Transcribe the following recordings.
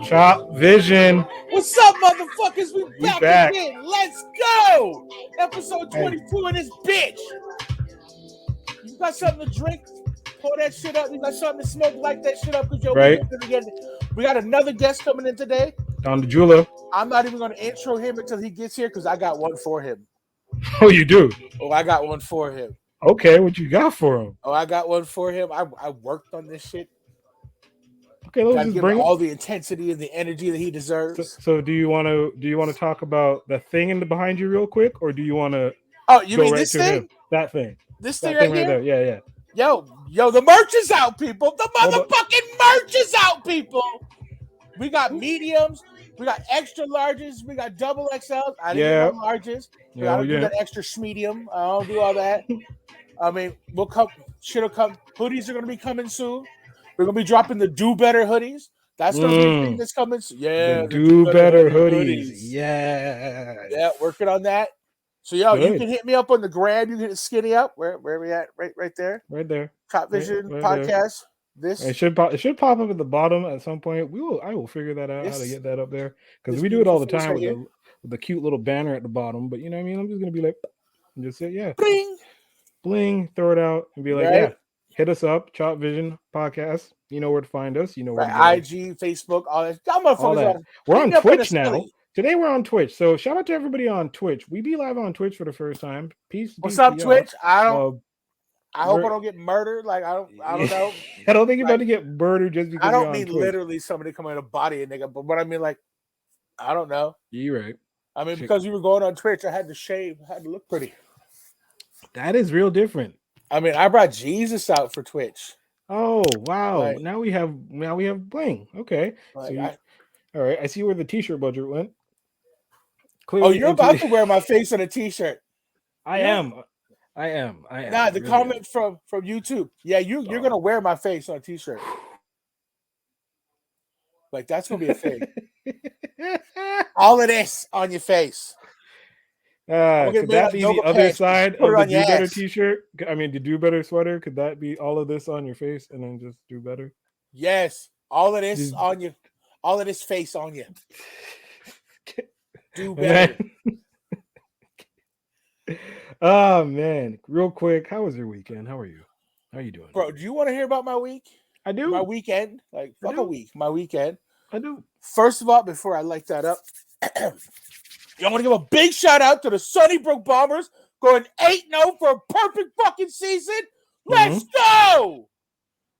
Chopvision. What's up, motherfuckers? We We back back. again. Let's go. Episode 22 in this bitch. You got something to drink? Pour that shit up. You got something to smoke? Light that shit up. Because Right. we got another guest coming in today. On the Jewla. I'm not even going to intro him until he gets here because I got one for him. Oh, you do? Oh, I got one for him. Okay, what you got for him? Oh, I got one for him. I worked on this shit. Okay, let's just give bring him all the intensity and the energy that he deserves. So do you want to talk about the thing in the behind you real quick, or do you want to? Oh, you mean right this thing? Him? That thing. This that thing right here? There. Yeah. Yo, the merch is out, people. The motherfucking merch is out, people. We got mediums, we got extra larges, we got double XLs. I didn't get no larges. I don't do that extra medium. I don't do all that. I mean, shit'll come. Hoodies are gonna be coming soon. We're gonna be dropping the Do Better hoodies. That's gonna be a thing that's coming. Yeah, the Do Better hoodies. Yeah, working on that. So you can hit me up on the gram. You can hit Skinny up. Where are we at? Right there. Right there. Chopvision podcast. There. It should pop up at the bottom at some point. I will figure that out, how to get that up there, because we do it all the time with the cute little banner at the bottom. But you know what I mean? I'm just gonna be like, and just say bling, throw it out, and be like, hit us up, Chopvision podcast. You know where to find us. You know where to IG, Facebook, all that. We're on Twitch now. Today we're on Twitch, so shout out to everybody on Twitch. We be live on Twitch for the first time. Peace. What's up, Twitch? I hope I don't get murdered. Like I don't know. I don't think you're about to get murdered just because. I don't mean literally somebody coming to body a nigga, but what I mean, like, I don't know. You're right. I mean, because we were going on Twitch, I had to shave. I had to look pretty. That is real different. I mean, I brought Jesus out for Twitch. Oh wow! Like, now we have bling. Okay. Like all right. I see where the t-shirt budget went. Clearly you're about to wear my face on a t-shirt. I am. Nah, the comment from YouTube. Yeah, you're gonna wear my face on a t-shirt. Like that's gonna be a thing. All of this on your face. Could that be the other side of the Do Better t-shirt? I mean, the Do Better sweater. Could that be all of this on your face and then just do better? Yes, all of this on you. All of this face on you. Do better. Oh man, real quick, how was your weekend? How are you? How are you doing, bro? Do you want to hear about my week? I do. My weekend, like fuck a week. My weekend. I do. First of all, before I light that up, I want to give a big shout out to the Sunnybrook Bombers going 8-0 for a perfect fucking season. Let's go.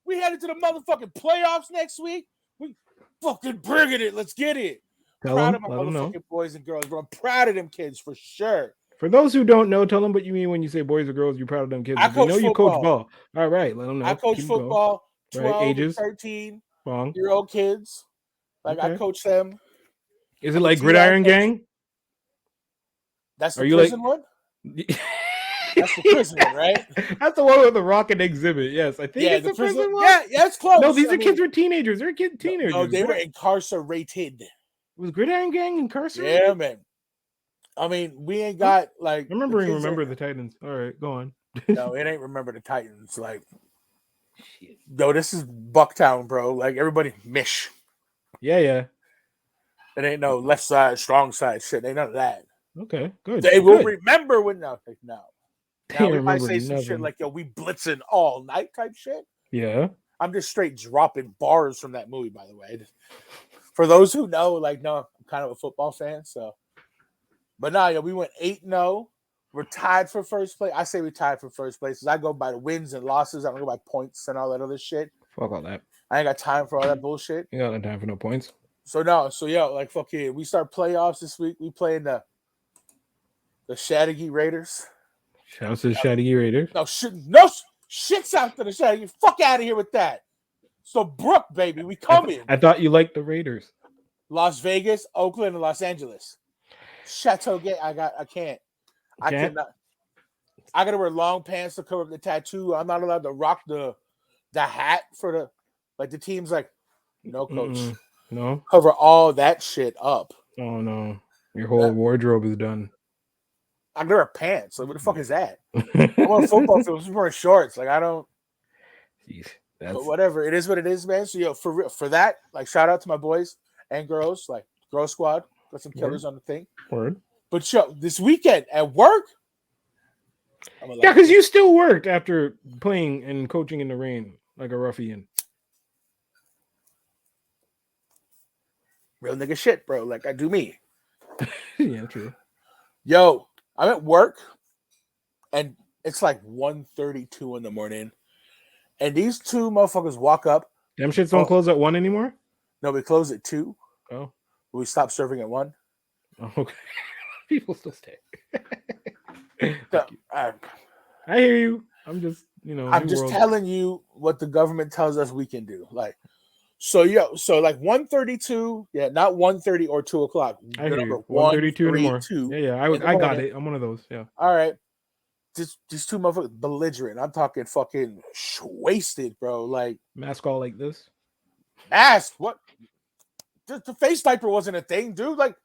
We headed to the motherfucking playoffs next week. We fucking bringing it. Let's get it. Proud of my motherfucking boys and girls, bro. I'm proud of them kids for sure. For those who don't know, tell them what you mean when you say boys or girls. You're proud of them kids. I coach football. You coach ball. All right, let them know. I coach football. 12 ages, 13-year-old kids. Like I coach them. Is it like Gridiron Gang? That's the prison one. That's the prison one, right? That's the one with the Rock and Exhibit. Yes, I think it's the prison one. Yeah, it's close. No, these are kids teenagers. They're teenagers. No, they were incarcerated. Was Gridiron Gang incarcerated? Yeah, man. I mean, we ain't got like. Remember the Titans. All right, go on. No, it ain't Remember the Titans. Like, yo, this is Bucktown, bro. Like everybody, mish. Yeah. It ain't no left side, strong side shit. Ain't none of that. Okay, good. They will remember when no. Now we might say some shit like, yo, we blitzing all night type shit. Yeah. I'm just straight dropping bars from that movie, by the way. For those who know, like, no, I'm kind of a football fan, so. But now, we went 8-0. We're tied for first place. I say we tied for first place because I go by the wins and losses. I don't go by points and all that other shit. Fuck all that. I ain't got time for all that bullshit. You got no time for no points. Like, fuck yeah. We start playoffs this week. We playing the Chattagee Raiders. Shouts to the Chattagee Raiders. No shit's out to the Chattagee. Fuck out of here with that. So, Brook, baby, we coming. I thought you liked the Raiders. Las Vegas, Oakland, and Los Angeles. Chateau Gate. I can't. I cannot. I gotta wear long pants to cover up the tattoo. I'm not allowed to rock the hat for the team's like, no, coach. No. Cover all that shit up. Oh no. Your whole wardrobe is done. I can wear pants. Like, what the fuck is that? I'm on a football field. I'm wearing shorts. Like, I don't. Jeez, But whatever. It is what it is, man. So, yo, for that, like, shout out to my boys and girls. Like, Girl Squad. Got some killers on the thing. Word. But, yo, this weekend at work. Yeah, because you still worked after playing and coaching in the rain like a ruffian. Real nigga shit, bro. Like, I do me. Yeah, true. Yo, I'm at work, and it's like 1:32 in the morning, and these two motherfuckers walk up. Them shits don't close at 1 anymore? No, we close at 2. Oh. We stop serving at 1. Oh, okay. People still stay. So, I hear you. I'm just, I'm just telling you what the government tells us we can do. Like, so like 1:32, yeah, not 1:30 or 2 o'clock. I hear you. 1:32 anymore. Yeah, I got it. I'm one of those. Yeah. All right. These two motherfuckers belligerent. I'm talking fucking wasted, bro. Like, mask all like this. Mask? What? The face diaper wasn't a thing, dude. Like,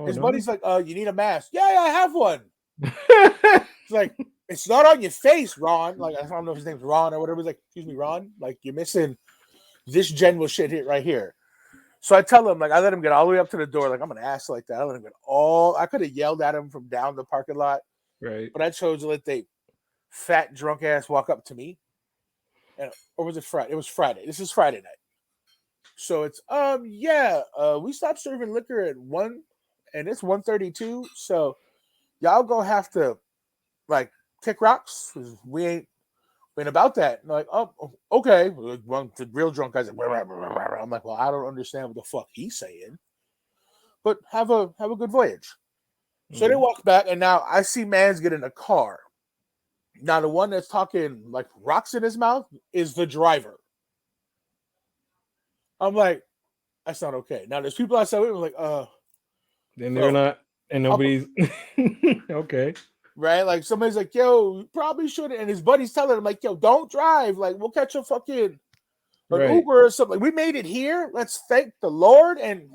his buddy's like, you need a mask. Yeah, I have one. It's like, it's not on your face, Ron. Like, I don't know if his name's Ron or whatever. He's like, excuse me, Ron. Like, you're missing this general shit here right here. So I tell him, like, I let him get all the way up to the door. Like, I'm an ass like that. I let him get I could have yelled at him from down the parking lot. Right. But I chose to let the fat drunk ass walk up to me. Or was it Friday? It was Friday. This is Friday night. So it's we stopped serving liquor at 1, and it's 1:32. So y'all gonna have to like kick rocks because we ain't about that. And like, oh, okay. One the real drunk guy's like, I'm like, well, I don't understand what the fuck he's saying. But have a good voyage. So they walk back, and now I see man's get in a car. Now the one that's talking like rocks in his mouth is the driver. I'm like, that's not okay. Now there's people outside with me like, then they're not, and nobody's okay. Right? Like somebody's like, yo, you probably shouldn't. And his buddy's telling him, like, yo, don't drive. Like, we'll catch a fucking Uber or something. Like, we made it here. Let's thank the Lord and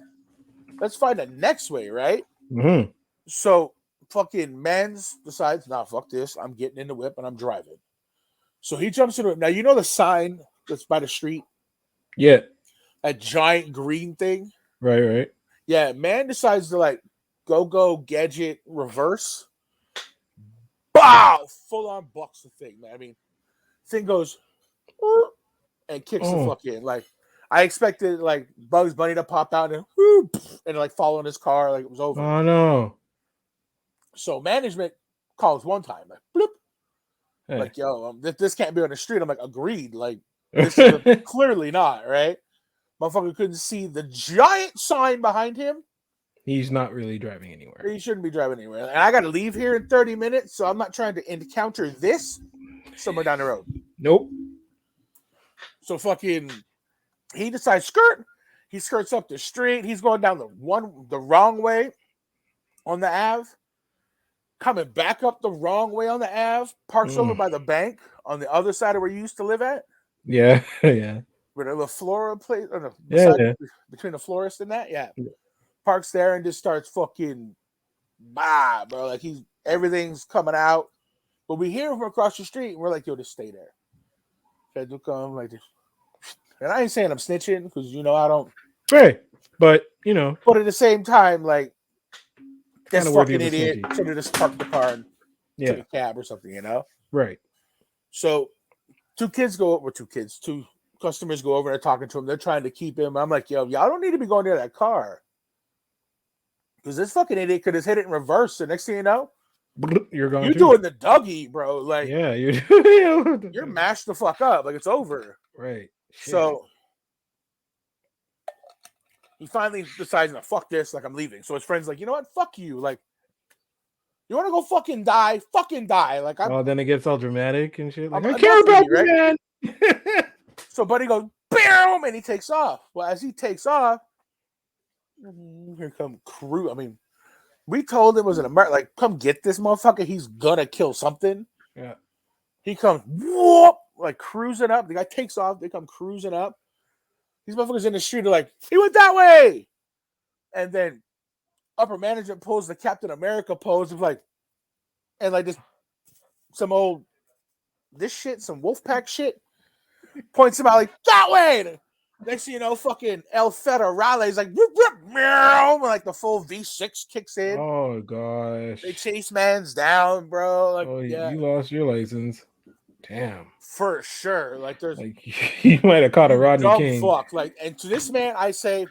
let's find the next way, right? Mm-hmm. So fucking Mans decides, nah, fuck this. I'm getting in the whip and I'm driving. So he jumps in the whip. Now, you know the sign that's by the street? Yeah. That giant green thing? Right. Yeah, man decides to like go gadget reverse. Bow! Full on bucks the thing, man. I mean, thing goes and kicks the fucking like. I expected like Bugs Bunny to pop out and like fall in his car like it was over. Oh no! So management calls one time like bloop, like yo, this can't be on the street. I'm like agreed. Like this is clearly not right. Motherfucker couldn't see the giant sign behind him. He's not really driving anywhere. He shouldn't be driving anywhere. And I got to leave here in 30 minutes, so I'm not trying to encounter this somewhere down the road. Nope. So fucking, he decides he skirts up the street. He's going down the wrong way on the Ave, coming back up the wrong way on the Ave, parks over by the bank on the other side of where you used to live at. Yeah. Where the Flora place, between the florist and that, parks there and just starts fucking bro. Like everything's coming out. But we hear him from across the street and we're like, yo, just stay there. Okay, do come like this. And I ain't saying I'm snitching because I don't. Right. But But at the same time, like this fucking idiot should have just parked the car and took a cab or something, Right. So two customers go over and they're talking to him. They're trying to keep him. I'm like, yo, y'all don't need to be going near that car. Because this fucking idiot could have hit it in reverse. The next thing you know, you're doing the Dougie, bro. Like, you're mashed the fuck up. Like, it's over. Right. So he finally decides, no, fuck this. Like, I'm leaving. So his friend's like, you know what? Fuck you. Like, you want to go fucking die? Fucking die. Like, then it gets all dramatic and shit. Like, I care about you, man. So buddy goes, boom, and he takes off. Well, as he takes off, here come crew. I mean, we told him it was an American. Like, come get this motherfucker. He's gonna kill something. Yeah. He comes, whoop, like cruising up. The guy takes off. They come cruising up. These motherfuckers in the street are like, he went that way. And then upper management pulls the Captain America pose of like, and like this some Wolfpack shit. Points him out like that way. Next thing you know, fucking El Federale is like meow, like the full V6 kicks in. Oh gosh. They chase man's down, bro. Like, you lost your license. Damn. For sure. Like there's you might have caught a Rodney King. Fuck. Like, and to this man, I say,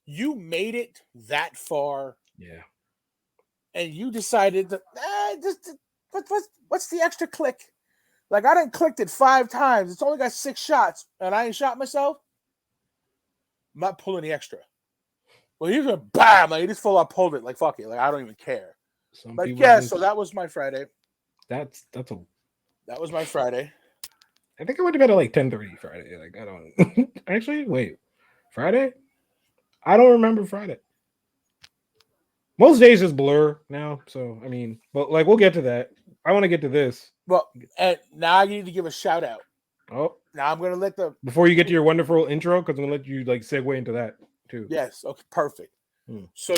you made it that far. Yeah. And you decided that what's the extra click? Like I done clicked it 5 times. It's only got 6 shots, and I ain't shot myself. I'm not pulling the extra. Well, he's gonna bam, like he just full up pulled it. Like fuck it, like I don't even care. So that was my Friday. That was my Friday. I think I went to bed at like 10:30 Friday. Like I don't actually wait. Friday? I don't remember Friday. Most days just blur now. So I mean, but like we'll get to that. I want to get to this. Well, and now I need to give a shout out. Oh, now I'm gonna let before you get to your wonderful intro, because I'm gonna let you like segue into that too. Yes. Okay. Perfect. So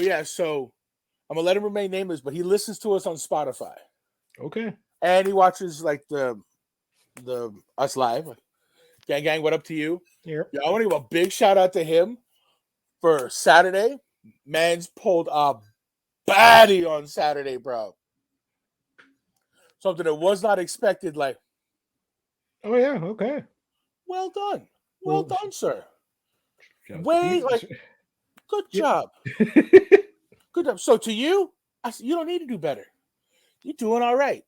I'm gonna let him remain nameless, but he listens to us on Spotify. Okay. And he watches like the us live. Gang, what up to you? Yeah. I want to give a big shout out to him for Saturday. Man's pulled a baddie on Saturday, bro. Something that was not expected. Like, oh yeah, okay. Well done, well done, sir. Good job. Good job. So to you, you don't need to do better. You're doing all right.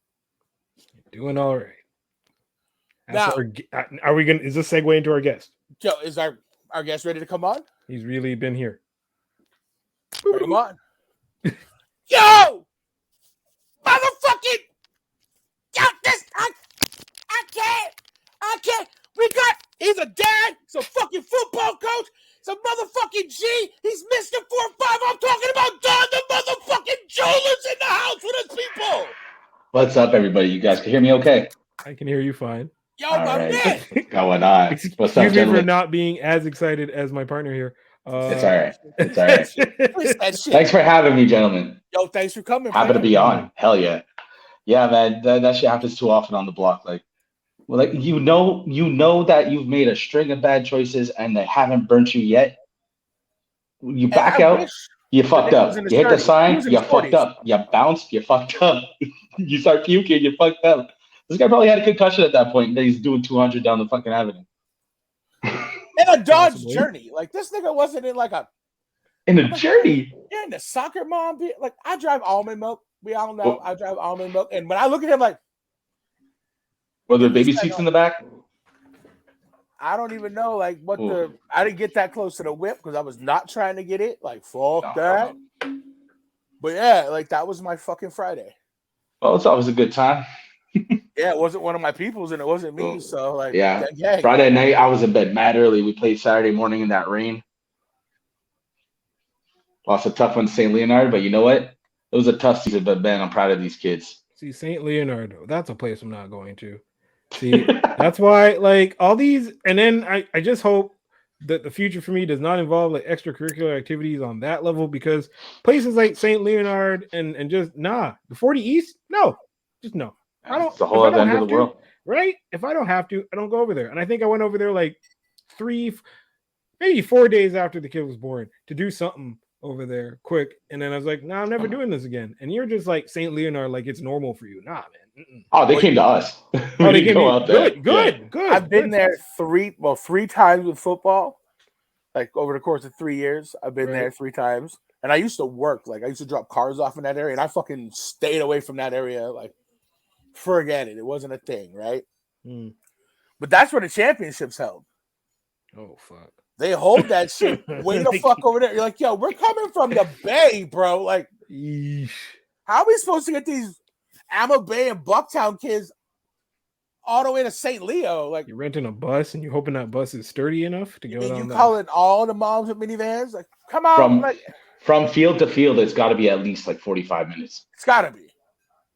Doing all right. Now, are we gonna? Is this segue into our guest? Joe, is our guest ready to come on? He's really been here. Bring him on. Yo, motherfucking, this I can't. He's a dad. He's a fucking football coach. He's a motherfucking G. He's Mr. 4-5. I'm talking about Don the motherfucking Jewla's in the house with his people. What's up, everybody? You guys can hear me okay? I can hear you fine. Yo, my man. What's going on? Excuse me for not being as excited as my partner here. It's all right. It's all right. Thanks for having me, gentlemen. Yo, thanks for coming. Happy to be on. Hell yeah. Yeah, man. That shit happens too often on the block. Like you know that you've made a string of bad choices and they haven't burnt you yet. You back out, you fucked up. You hit the sign, you fucked up. You bounced, you fucked up. You start puking, you fucked up. This guy probably had a concussion at that point, and then he's doing 200 down the fucking avenue. In a Dodge journey. Like, this nigga wasn't in like a... In a journey? Yeah, in the soccer mom. Like, I drive almond milk. We all know I drive almond milk. And when I look at him like... Were there baby seats in the back? I don't even know, like, what I didn't get that close to the whip because I was not trying to get it. Like, fuck that. But yeah, like, that was my fucking Friday. Well, it's always a good time. Yeah, it wasn't one of my peoples and it wasn't me. So, like, yeah. Friday night, I was in bed mad early. We played Saturday morning in that rain. Lost a tough one, St. Leonard, but you know what? It was a tough season, but man, I'm proud of these kids. See, St. Leonard, that's a place I'm not going to. See, that's why, like, all these, and then I just hope that the future for me does not involve like extracurricular activities on that level, because places like St. Leonard and just the 40 East, just no. I don't. It's the whole other end of the world, right? If I don't have to, I don't go over there. And I think I went over there like 4 days after the kid was born to do something over there quick, and then I was like, "No, I'm never doing this again." And you're just like St. Leonard, like it's normal for you, man. Mm-mm. Oh, they came to us. Oh, they came out there. Good. I've been there 3 times with football, like over the course of 3 years. I've been there 3 times, and I used to work. Like I used to drop cars off in that area, and I fucking stayed away from that area. Like, forget it. It wasn't a thing, right? But that's where the championships held. Oh fuck. They hold that shit way the fuck over there. You're like, yo, we're coming from the Bay, bro. Like, how are we supposed to get these Amma Bay and Bucktown kids all the way to St. Leo? Like, you're renting a bus and you're hoping that bus is sturdy enough to go down. You calling all the moms with minivans? Like, come on. From field to field, it's got to be at least like 45 minutes. It's got to be.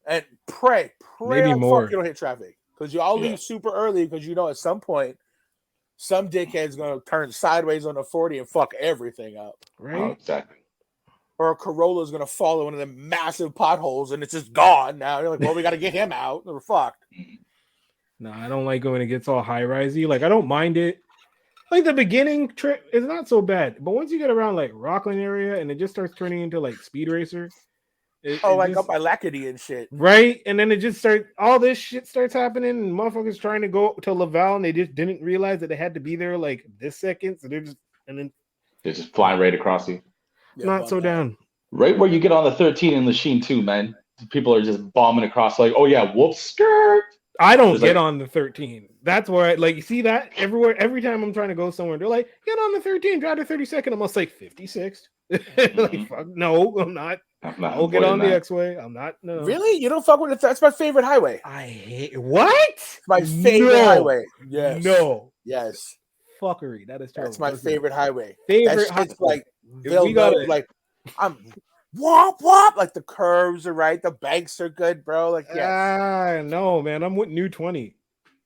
And pray maybe more. Fuck you don't hit traffic, because you all leave super early, because you know at some point some dickhead's gonna turn sideways on the 40 and fuck everything up. Right? Oh, exactly. or a Corolla is gonna fall in one of them massive potholes and it's just gone. Now you're like, well, we got to get him out. We're fucked. No, I don't like when it gets all high risey. Like, I don't mind it. Like the beginning trip is not so bad, but once you get around like Rockland area and it just starts turning into like Speed Racer. Like up by Lackady and shit. Right? And then it just starts, all this shit starts happening, and motherfuckers trying to go to Laval and they just didn't realize that they had to be there like this second. So they're just flying right across you. Yeah, not so down. Right where you get on the 13 in Lachine too, man. People are just bombing across like, oh yeah, whoops, skirt. I don't get on the 13. That's where you see that everywhere. Every time I'm trying to go somewhere, they're like, get on the 13, drive to 32nd. I'm almost like 56. Like, fuck, no, I'm not. I'll get on the X-Way. I'm not. No. Really? You don't fuck with it? That's my favorite highway. I hate what? It's my favorite highway. Yes. No. Yes. Fuckery. That is terrible. That's my favorite highway. It's like we got it. Like I'm whop whop. Like the curves are right. The banks are good, bro. Like no, man. I'm with new 20.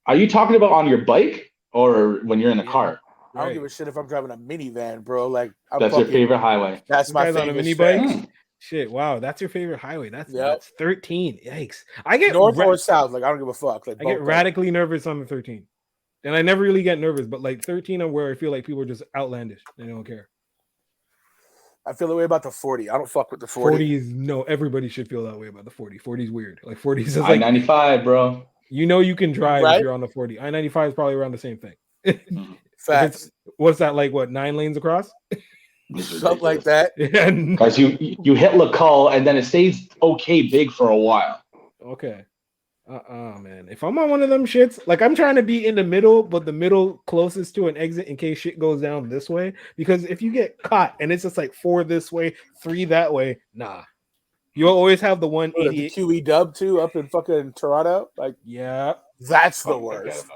Are you talking about on your bike or when you're in a car? I don't give a shit if I'm driving a minivan, bro. Like that's your favorite highway. That's my favorite. On a mini bike. Shit, wow, that's your favorite highway. That's 13. Yikes. I get north or south, like I don't give a fuck. Like, I get radically nervous on the 13. And I never really get nervous, but like 13 are where I feel like people are just outlandish. They don't care. I feel the way about the 40. I don't fuck with the 40. 40 is everybody should feel that way about the 40. 40 is weird. Like 40 is like I-95, bro. You know you can drive if you're on the 40. I-95 is probably around the same thing. Facts. What's that like? What, 9 lanes across? Something like that. Because you hit LaCull and then it stays okay big for a while. Okay. Man. If I'm on one of them shits, like I'm trying to be in the middle, but the middle closest to an exit in case shit goes down this way. Because if you get caught and it's just like 4 this way, 3 that way, nah. You'll always have the 188. The QE dub too up in fucking Toronto. Like, yeah. That's the worst.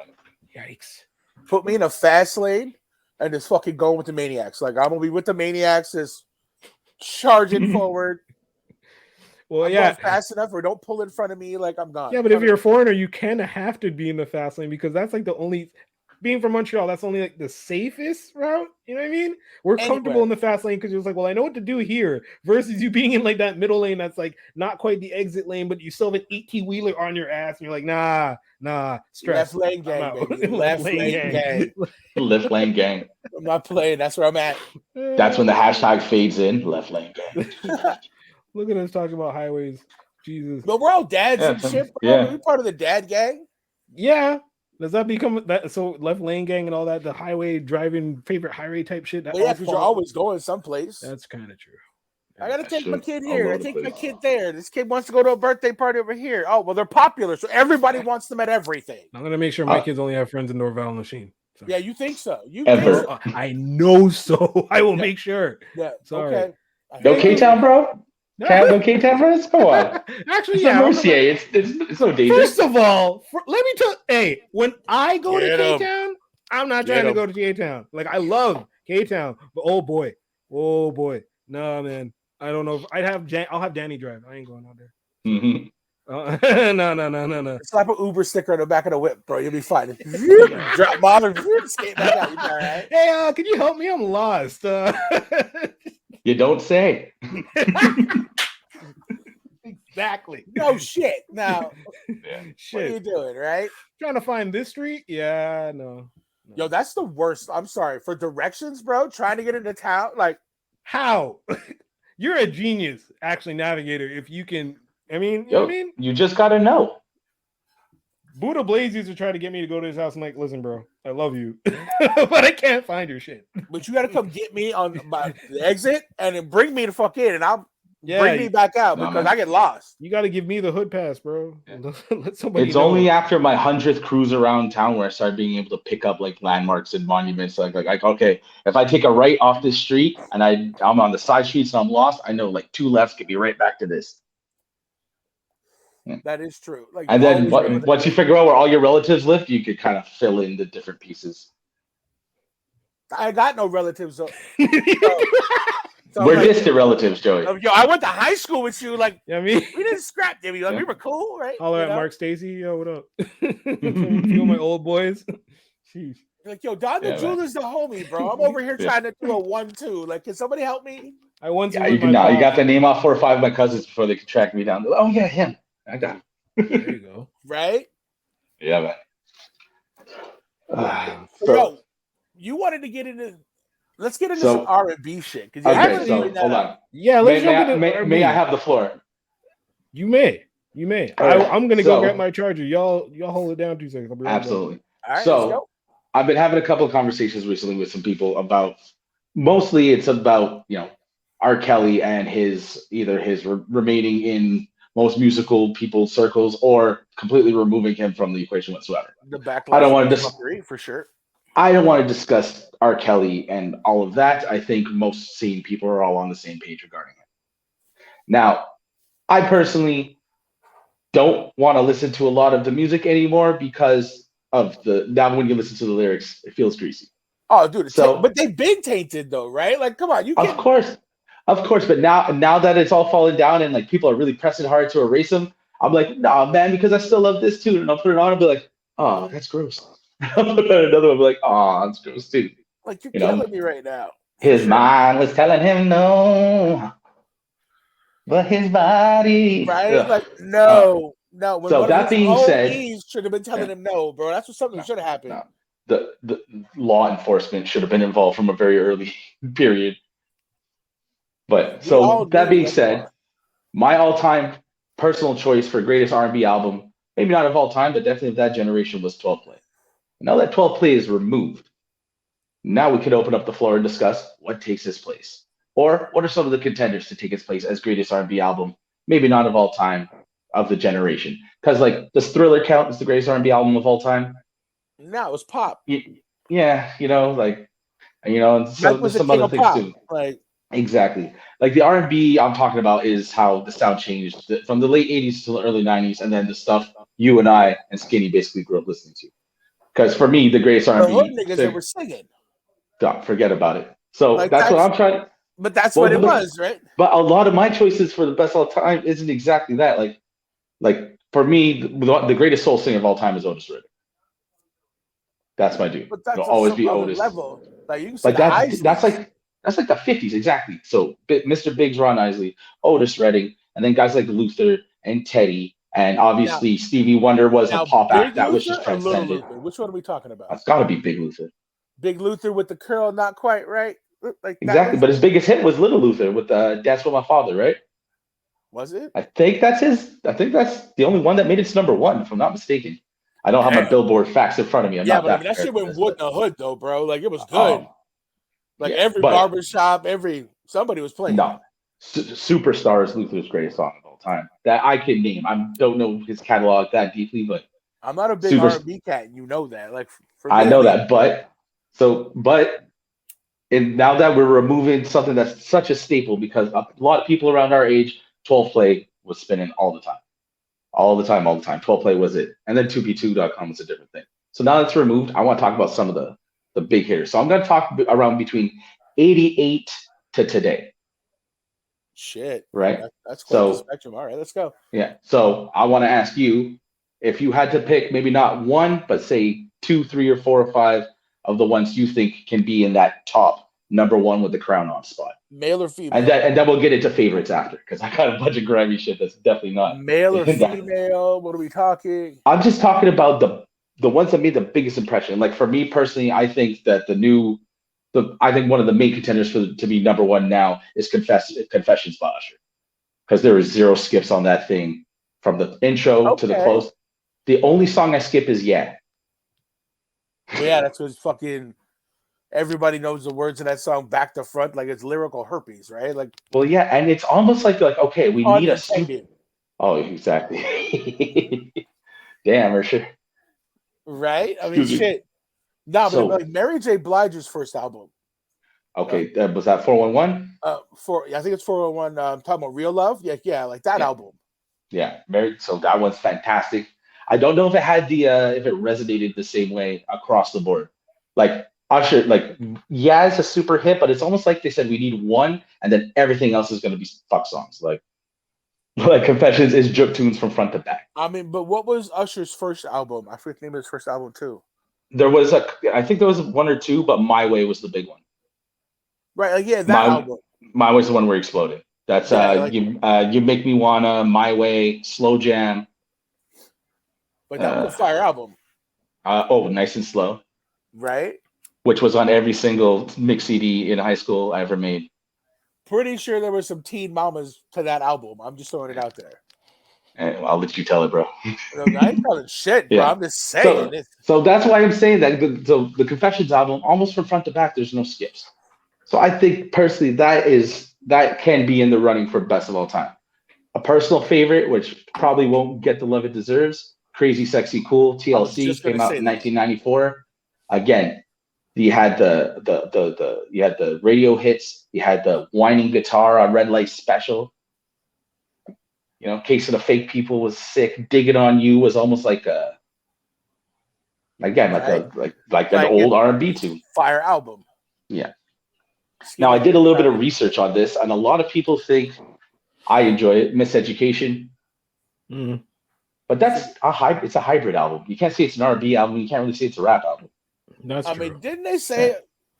Yikes. Put me in a fast lane and just fucking going with the maniacs. Like, I'm gonna be with the maniacs, just charging forward. Well, I'm going fast enough, or don't pull in front of me. Like, I'm gone. Yeah, but if you're a foreigner, you kind of have to be in the fast lane because that's like the only. Being from Montreal, that's only like the safest route. You know what I mean? We're comfortable in the fast lane because you're like, well, I know what to do here. Versus you being in like that middle lane that's like not quite the exit lane, but you still have an 18-wheeler on your ass, and you're like, nah, stress. Left lane gang, baby. Left lane gang. Left lane gang. I'm not playing. That's where I'm at. That's when the hashtag fades in. Left lane gang. Look at us talking about highways. Jesus. But we're all dads and shit. Bro. Yeah. Are we part of the dad gang? Yeah. Does that become that? So left lane gang and all that, the highway driving favorite highway type shit. Well, yeah, because you're always going someplace. That's kind of true. I gotta take my kid here. I take my kid there. This kid wants to go to a birthday party over here. Oh, well, they're popular, so everybody wants them at everything. I'm gonna make sure my kids only have friends in Norval and Lachine. Sorry. Yeah, you think so? I know so. I will make sure. Yeah. Sorry. Okay. No K-Town, bro. No K-Town for us. Come on. Actually, it's no danger. First of all, let me tell. Hey, when I go to K-Town, I'm not trying to go to K-Town. Like I love K-Town, but oh boy, no man. I don't know if I'll have Danny drive. I ain't going out there. No. Slap an Uber sticker on the back of the whip, bro. You'll be fine. Drop bottom, skate back out. You'll be all right. Hey, can you help me? I'm lost. You don't say. Exactly. No shit. Now, shit. What are you doing, right? Trying to find this street? Yeah, no. Yo, that's the worst. I'm sorry for directions, bro. Trying to get into town, like how? You're a genius, actually, navigator. If you can, I mean, you know what I mean? You just gotta know. Buddha Blaze used to try to get me to go to his house. I'm like, listen, bro, I love you, but I can't find your shit. But you got to come get me on the exit and then bring me the fuck in, and I'll bring me back out because I get lost. You got to give me the hood pass, bro. Yeah. Let somebody. It's only after my 100th cruise around town where I started being able to pick up like landmarks and monuments. Like okay, if I take a right off this street and I'm on the side streets and I'm lost, I know like 2 lefts get me right back to this. Yeah. That is true. Like, and then once you figure out where all your relatives live, you could kind of fill in the different pieces. I got no relatives. So we're distant relatives, Joey. Yo, I went to high school with you. Like, I mean, we didn't scrap, did we? Like, we were cool, right? Holler at Mark Stacy. Yo, what up? Few of my old boys. Jeez. Like, yo, Don the Jewla's the homie, bro. I'm over here trying to do a 1-2. Like, can somebody help me? I want to. Yeah, you can now. You got to name off 4 or 5 of my cousins before they can track me down. Oh yeah, him. I got him. There you go. Right? Yeah, man. Yo, you wanted to get into. Let's get into some R&B shit because you haven't even. Hold on. Yeah, let's jump into R&B. May I have the floor? You may. I'm gonna go get my charger. Y'all hold it down 2 seconds. I'll be right absolutely. All right, so let's go. I've been having a couple of conversations recently with some people about. Mostly, it's about R. Kelly and his remaining in most musical people's circles or completely removing him from the equation whatsoever. The backlash. I don't want to for sure. I don't want to discuss R. Kelly and all of that. I think most sane people are all on the same page regarding it. Now, I personally don't want to listen to a lot of the music anymore because of now when you listen to the lyrics, it feels greasy. Oh, dude! But they've been tainted, though, right? Like, come on, Of course. But now that it's all fallen down and like people are really pressing hard to erase them, I'm like, nah, man, because I still love this too, and I'll put it on and be like, oh, that's gross. I'll put on another one, and be like, oh, that's gross too. Like you're killing me right now. His mind was telling him no, but his body, right? Like no. When so that being said, should have been telling him no, bro. That's what something should have happened. No. The law enforcement should have been involved from a very early period. But so that being said, my all-time personal choice for greatest R&B album, maybe not of all time, but definitely of that generation, was 12 Play. Now that 12 Play is removed, now we could open up the floor and discuss what takes its place. Or what are some of the contenders to take its place as greatest R&B album, maybe not of all time, of the generation. Because like, does Thriller count as the greatest R&B album of all time? No, it was pop. Yeah, and some other things too. Like exactly, like the R&B I'm talking about is how the sound changed from the late '80s to the early '90s, and then the stuff you and I and Skinny basically grew up listening to. Because for me, the greatest R&B, the hood niggas that were singing. Don't forget about it. So like that's what I'm trying. But that's what it was, right? But a lot of my choices for the best of all time isn't exactly that. Like for me, the greatest soul singer of all time is Otis Redding. That's my dude. But that's it'll always be Otis. Level. Like you can say that's like the 50s exactly. So Mr. Biggs, Ron Isley, Otis Redding, and then guys like Luther and Teddy, and obviously Stevie Wonder was a pop act that was just transcended. Which one are we talking about? It's got to be Big Luther. Big Luther with the curl, not quite right. Like exactly, but his biggest hit was Little Luther with "Dance with My Father," right? Was it? I think that's the only one that made it to '1, if I'm not mistaken. I don't have my Billboard facts in front of me. But that shit went wood in the hood though, bro. Like it was good. Every barbershop, somebody was playing. No, Superstar is Luther's greatest song of all time that I can name. I don't know his catalog that deeply, but I'm not a big R&B cat. You know that. Like I know that, but now that we're removing something that's such a staple, because a lot of people around our age, 12 Play was spinning all the time. All the time. 12 Play was it. And then 2p2.com was a different thing. So now that's removed, I want to talk about some of the big hitters. So I'm going to talk around between 88 to today. Shit. Right? That's quite the spectrum. All right, let's go. Yeah. So I want to ask you, if you had to pick maybe not one, but say 2, 3, or 4 or 5 of the ones you think can be in that top #1 with the crown on spot. Male or female? And then we'll get into favorites after, because I got a bunch of grimy shit that's definitely not. Male or female? What are we talking? I'm just talking about the ones that made the biggest impression. Like for me personally, I think that I think one of the main contenders to be #1 now is Confessions by Usher. Because there is 0 skips on that thing from the intro to the close. The only song I skip is Yeah. Well, yeah, that's because fucking everybody knows the words of that song back to front, like it's lyrical herpes, right? Like, well, yeah, and it's almost like okay, we need a stupid. Oh, exactly. Damn, Usher. Right? I mean, shit. No, but like Mary J. Blige's first album. Okay, was that 411? I think it's 411. I'm talking about Real Love. Yeah, like that album. Yeah, so that one's fantastic. I don't know if it had if it resonated the same way across the board. Like Usher, it's a super hit, but it's almost like they said we need one, and then everything else is going to be fuck songs. Like Confessions is juke tunes from front to back. I mean, but what was Usher's first album? I forget the name of his first album too. I think there was one or two, but My Way was the big one. Right, like that album. My Way's the one where he exploded. That's You Make Me Wanna, My Way, Slow Jam. But that was a fire album. Nice and Slow. Right. Which was on every single mix CD in high school I ever made. Pretty sure there were some teen mamas to that album. I'm just throwing it out there. I'll let you tell it, bro. I ain't telling shit, bro. I'm just saying. So that's why I'm saying that the Confessions album, almost from front to back, there's no skips. So I think personally that can be in the running for best of all time. A personal favorite, which probably won't get the love it deserves, Crazy Sexy Cool, TLC, came out in 1994. Again, you had the radio hits, you had the whining guitar on Red Light Special. Case of the Fake People was sick. Dig It On You was almost like an old R&B tune. Fire album. Yeah. Now I did a little bit of research on this, and a lot of people think I enjoy it, Miseducation. Mm. But it's a hybrid album. You can't say it's an R&B album. You can't really say it's a rap album. That's true. I mean, didn't they say? Yeah.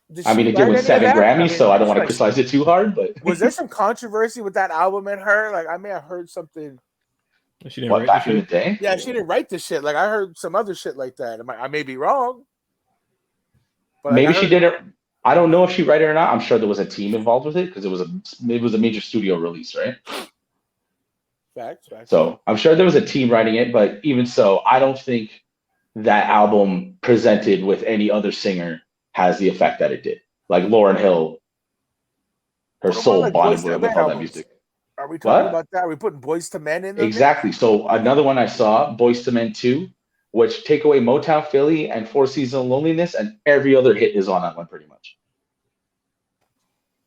It did win 7 Grammys, so I don't want to criticize it too hard. But was there some controversy with that album and her? Like, I may have heard something. She didn't write back in the day? Yeah, she didn't write the shit. Like, I heard some other shit like that. I may be wrong. But maybe she didn't. I don't know if she wrote it or not. I'm sure there was a team involved with it because it was a major studio release, right? Facts. So I'm sure there was a team writing it, but even so, I don't think that album presented with any other singer has the effect that it did. Like Lauryn Hill, her soul bonded with all that music. Are we talking about that? Are we putting Boyz II Men in there? Exactly. So another one I saw, Boyz II Men 2, which take away Motown Philly and 4 Seasons of Loneliness, and every other hit is on that one pretty much.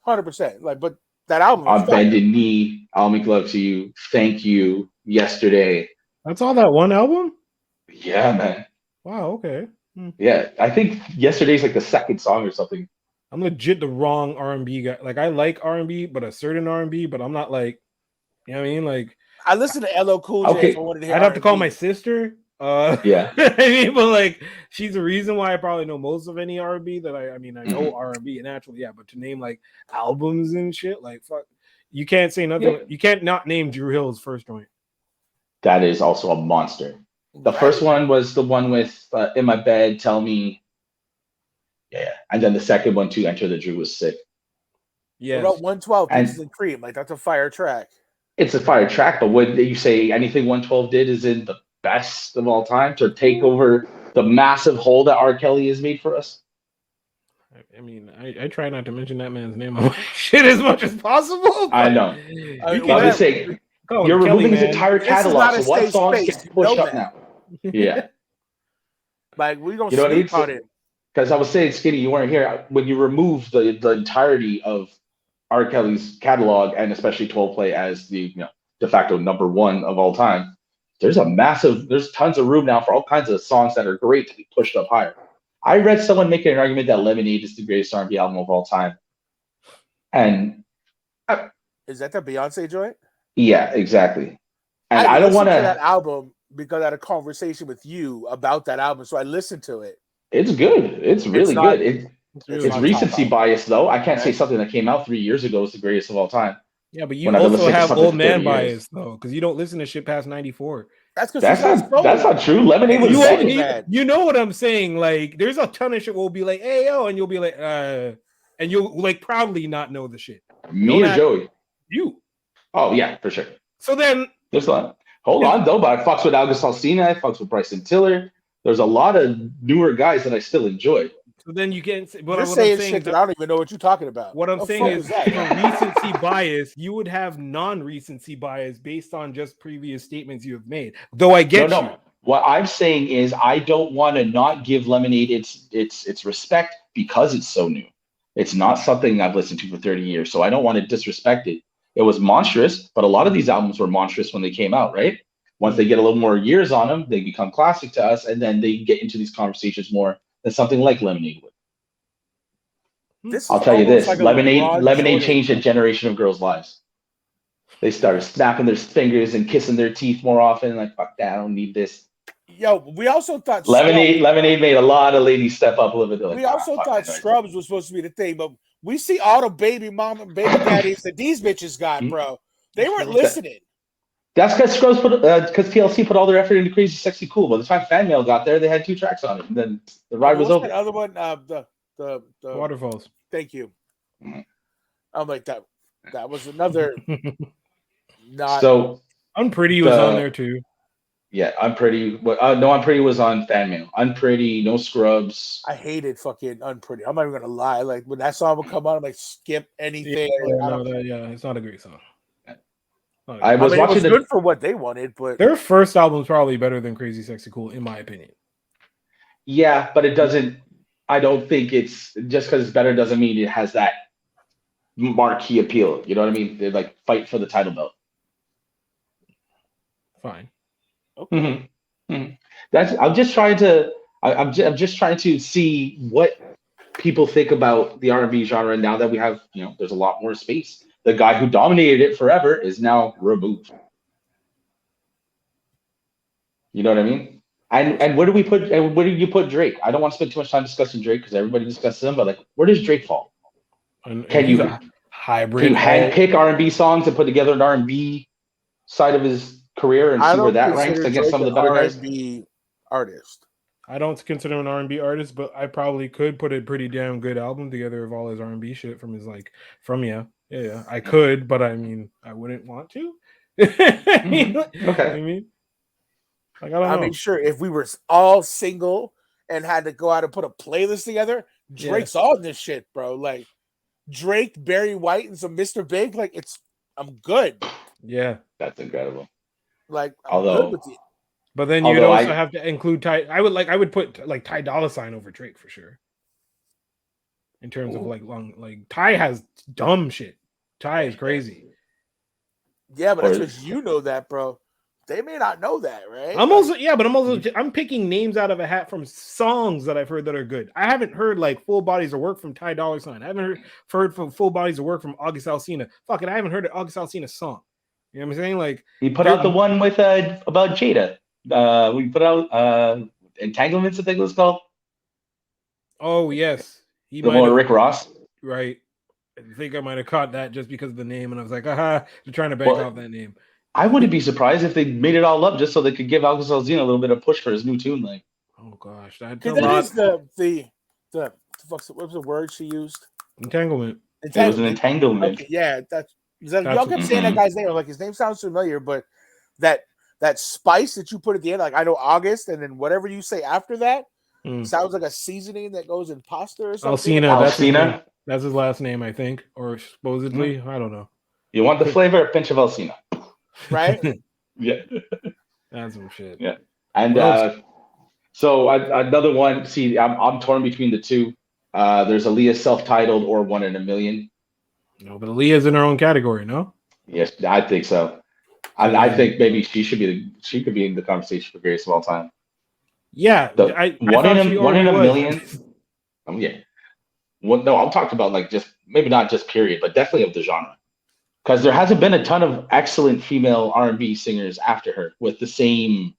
100%. Like, but that album. On Bended Knee, I'll Make Love to You, Thank You, Yesterday. That's all that one album? Yeah, man. Wow, okay. Yeah, I think Yesterday's like the second song or something. I'm legit the wrong R&B guy. Like, I like R&B, but a certain R&B, but I'm not like, you know what I mean? Like, I listen to LL Cool J. Okay. If I wanted to hear I'd have to R&B. call my sister. Yeah. I mean, but like, she's the reason why I probably know most of any R&B that I know R&B and naturally, yeah, but to name like albums and shit, like, fuck, you can't say nothing. Yeah. You can't not name Drew Hill's first joint. That is also a monster. The first one was the one with In My Bed, Tell Me. Yeah. And then the second one, too, Enter the Drew, was sick. Yeah. What about 112, Peaches and Cream? Like, that's a fire track. It's a fire track, but would you say anything 112 did is in the best of all time to take over the massive hole that R. Kelly has made for us? I mean, I try not to mention that man's name on my shit as much as possible. I know. I was just saying, you're removing his entire catalog, so what songs get pushed up now? Yeah. Like, we don't sleep on it. Because I was saying, Skinny, you weren't here. When you remove the entirety of R. Kelly's catalog, and especially 12 Play as the de facto number one of all time, there's tons of room now for all kinds of songs that are great to be pushed up higher. I read someone making an argument that Lemonade is the greatest R&B album of all time. And is that the Beyonce joint? Yeah, exactly. And I don't want to that album because I had a conversation with you about that album, so I listened to it. It's good. It's really good. It's recency bias, though. I can't say something that came out 3 years ago is the greatest of all time. Yeah, but you also have old man bias, though, because you don't listen to shit past 94. That's not true. Lemonade was bad. You know what I'm saying? Like, there's a ton of shit where we'll be like, hey, yo, and you'll be like, and you'll like proudly not know the shit. Me or Joey? You. Oh, yeah, for sure. So then. There's a lot. Hold on, though, but I fucks with August Alsina. I fucks with Bryson Tiller. There's a lot of newer guys that I still enjoy. So then you can't say, you're saying shit that I don't even know what you're talking about. What I'm saying is, for recency bias, you would have non-recency bias based on just previous statements you have made. Though I get you. What I'm saying is, I don't want to not give Lemonade its respect because it's so new. It's not something I've listened to for 30 years, so I don't want to disrespect it. It was monstrous, but a lot of these albums were monstrous when they came out, right? Once they get a little more years on them, they become classic to us, and then they get into these conversations more than something like Lemonade would. I'll tell you this, like Lemonade changed a generation of girls' lives. They started snapping their fingers and kissing their teeth more often, like, fuck that, I don't need this. Yo, we also thought Lemonade made a lot of ladies step up a little bit. Like, we also thought Scrubs was supposed to be the thing, but we see all the baby mama, baby daddies that these bitches got, bro. They weren't listening. That's because Scrubs because TLC put all their effort into Crazy Sexy Cool. By the time Fan Mail got there, they had 2 tracks on it, and then the ride was over. The other one, the Waterfalls. Thank you. Mm-hmm. I'm like that. That was another. Not so Unpretty was on there too. Yeah, Unpretty. No, Unpretty was on Fan Mail. Unpretty, no Scrubs. I hated fucking Unpretty. I'm not even gonna lie. Like when that song would come on, I'm like skip anything. It's not a great song. I was watching. It was good for what they wanted, but their first album is probably better than Crazy Sexy Cool, in my opinion. Yeah, but it doesn't. I don't think it's just because it's better doesn't mean it has that marquee appeal. You know what I mean? They like fight for the title belt. Fine. Okay. Mm-hmm. Mm-hmm. I'm just trying to see what people think about the R&B genre now that we have, there's a lot more space. The guy who dominated it forever is now removed. You know what I mean? And where do we put? And where do you put Drake? I don't want to spend too much time discussing Drake because everybody discusses him, but like, where does Drake fall? Can you handpick R&B songs and put together an R&B side of his career and see where that ranks against some of the better guys? R&B artist. I don't consider him an R&B artist, but I probably could put a pretty damn good album together of all his R&B shit from his Yeah, I could, but I mean, I wouldn't want to. Okay. I mean, like, I don't know. Sure, if we were all single and had to go out and put a playlist together, Drake's on this shit, bro. Like Drake, Barry White, and some Mr. Big. Like I'm good. Yeah, that's incredible. Like I'm good with it. But then you'd also have to include Ty. I would put like Ty Dolla $ign over Drake for sure. In terms of like Ty has dumb shit. Ty is crazy. Yeah, but that's because you know that, bro. They may not know that, right? I'm picking names out of a hat from songs that I've heard that are good. I haven't heard like full bodies of work from Ty Dolla $ign. I haven't heard from full bodies of work from August Alsina. Fuck it, I haven't heard an August Alsina song. You know what I'm saying? Like he put out the one with about Jada. We put out Entanglements, I think it was called. Oh yes, the one with Rick Ross. Right. I think I might have caught that just because of the name, and I was like, aha, they're trying to bank off that name. I wouldn't be surprised if they made it all up just so they could give August Alsina a little bit of push for his new tune. Like, oh gosh, that's a lot. What was the word she used? Entanglement. It was an entanglement. Okay, yeah, y'all kept saying that guy's name. I'm like, his name sounds familiar, but that spice that you put at the end, like I know August, and then whatever you say after that sounds like a seasoning that goes in pasta or something. Alsina. That's his last name, I think, or supposedly. I don't know. You want the flavor? A pinch of Alsina. Right? Yeah. That's some shit. Yeah. And so another one. See, I'm torn between the two. There's Aaliyah self-titled or One in a Million. No, but Aaliyah's in her own category, no? Yes, I think so. I think maybe she could be in the conversation for greatest of all time. Yeah, one in a million. Yeah. Well, no, I'm talking about like just maybe not just period, but definitely of the genre. Because there hasn't been a ton of excellent female R&B singers after her with the same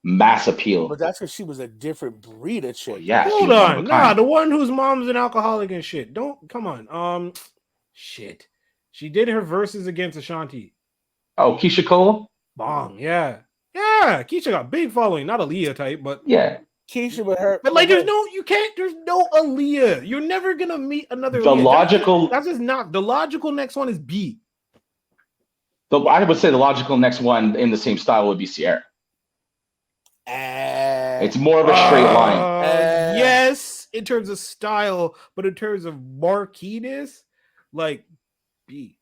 mass appeal. But that's because she was a different breed of chick. Well, yeah. Hold on. The one whose mom's an alcoholic and shit. Come on. Shit. She did her verses against Ashanti. Oh, Keisha Cole? Bong, yeah. Yeah, Keisha got big following, not Aaliyah type, but yeah. Keisha with her. But like there's no Aaliyah. You're never gonna meet another the Aaliyah. Logical that's just not the logical next one is B. I would say the logical next one in the same style would be Sierra. It's more of a straight line. Yes, in terms of style, but in terms of marqueeness, like B.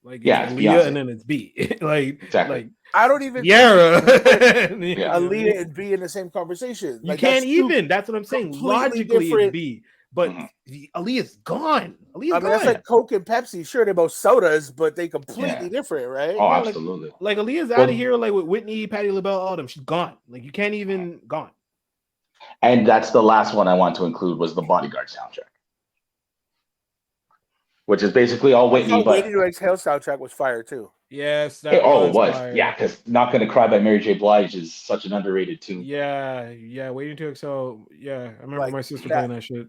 Like it's Aaliyah and then it's B. Like exactly. Like I don't even Sierra. Aaliyah and B in the same conversation. Like, you can't even. That's what I'm saying. Logically, it's B. But Aaliyah's gone. That's like Coke and Pepsi. Sure, they're both sodas, but they completely different, right? Oh, absolutely. Like Aaliyah's out of here, like with Whitney, Patti LaBelle, all them. She's gone. Like you can't even gone. And that's the last one I want to include was the Bodyguard soundtrack, which is basically all Whitney. But Waiting to Exhale soundtrack was fire too. Yes, It that was was. fire. Yeah, because "Not Gonna Cry" by Mary J. Blige is such an underrated tune. Yeah. Waiting to Excel. Yeah, I remember my sister playing that shit.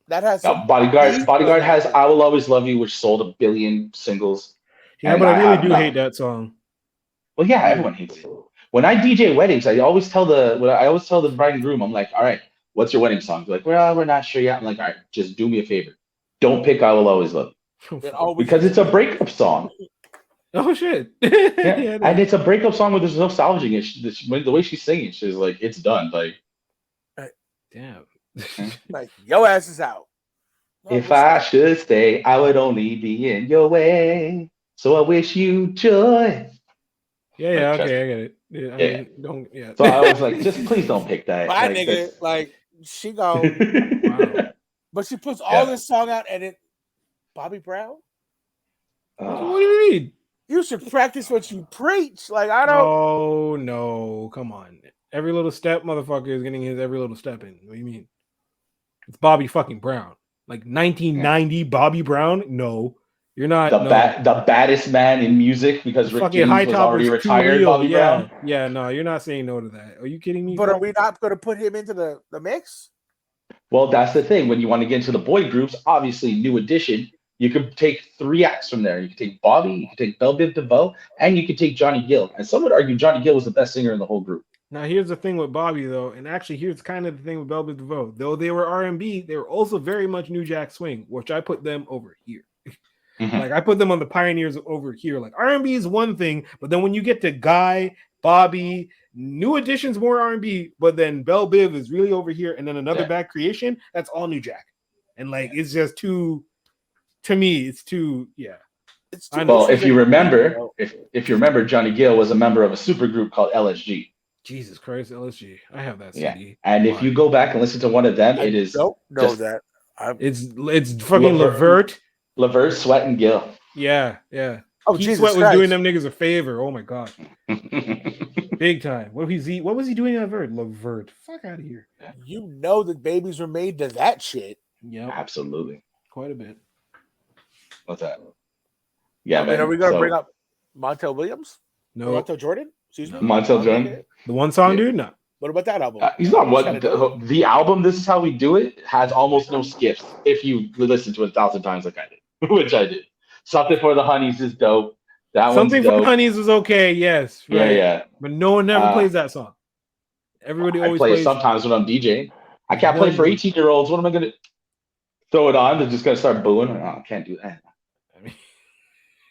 That has some Bodyguard has "I Will Always Love You," which sold 1 billion singles. Yeah, but I really do hate that song. Well, yeah, everyone hates it. When I DJ weddings, I always tell the bride and groom, I'm like, all right, what's your wedding song? They're like, well, we're not sure yet. I'm like, all right, just do me a favor. Don't pick "I Will Always Love You." Because it's a breakup song. Oh shit! Yeah, and it's a breakup song where there's no salvaging it. The way she's singing, she's like, it's done. Like, damn. Like, your ass is out. If I should stay, I would only be in your way. So I wish you joy. Yeah, okay, I get it. Yeah, I mean, don't. So I was like, just please don't pick that. My nigga, like she go, wow. But she puts all this song out, and it, Bobby Brown. What do you mean? You should practice what you preach. Like, I don't. Oh no, come on. Every little step, motherfucker is getting his every little step in. What do you mean? It's Bobby fucking Brown. Like 1990 Bobby Brown? No. You're not the baddest man in music because Rick James was already retired. Bobby Brown. Yeah, no, you're not saying no to that. Are you kidding me? But are we not going to put him into the mix? Well, that's the thing. When you want to get into the boy groups, obviously New Edition, you could take 3 acts from there. You could take Bobby, you could take Belle Biv DeVoe, and you could take Johnny Gill. And some would argue Johnny Gill was the best singer in the whole group. Now, here's the thing with Bobby, though, and actually, here's kind of the thing with Belle Biv DeVoe. Though they were R&B, they were also very much New Jack Swing, which I put them over here. Mm-hmm. Like, I put them on the pioneers over here. Like, R&B is one thing, but then when you get to Guy, Bobby, New Edition's more R&B, but then Belle Biv is really over here, and then another bad creation, that's all New Jack. And, like, it's just too, to me, it's too, It's too well, if you remember, if you remember, Johnny Gill was a member of a super group called LSG. Jesus Christ, LSG. I have that CD. Yeah. And if you go back and listen to one of them, it is don't know that. It's fucking Levert, Sweat, and Gill. Yeah. Oh, Jesus Sweat was doing them niggas a favor. Oh my god. Big time. What was he doing at Levert? Fuck out of here. You know that babies were made to that shit. Yeah. Absolutely. Quite a bit. What's that? Yeah, I mean, are we gonna bring up Montel Williams? No. Montel Jordan? Excuse me. Montel Jordan. The one song, dude? No. What about that album? He's not what the album. This is how we do it. Has almost no skips. If you listen to it 1,000 times, like I did, which I did. Something for the Honeys is dope. Something for the Honeys is okay. Yes. Right. Yeah. But no one never plays that song. Everybody always plays it sometimes when I'm DJing. I can't play for 18-year-olds. What am I gonna throw it on? They're just gonna start booing. Oh, I can't do that.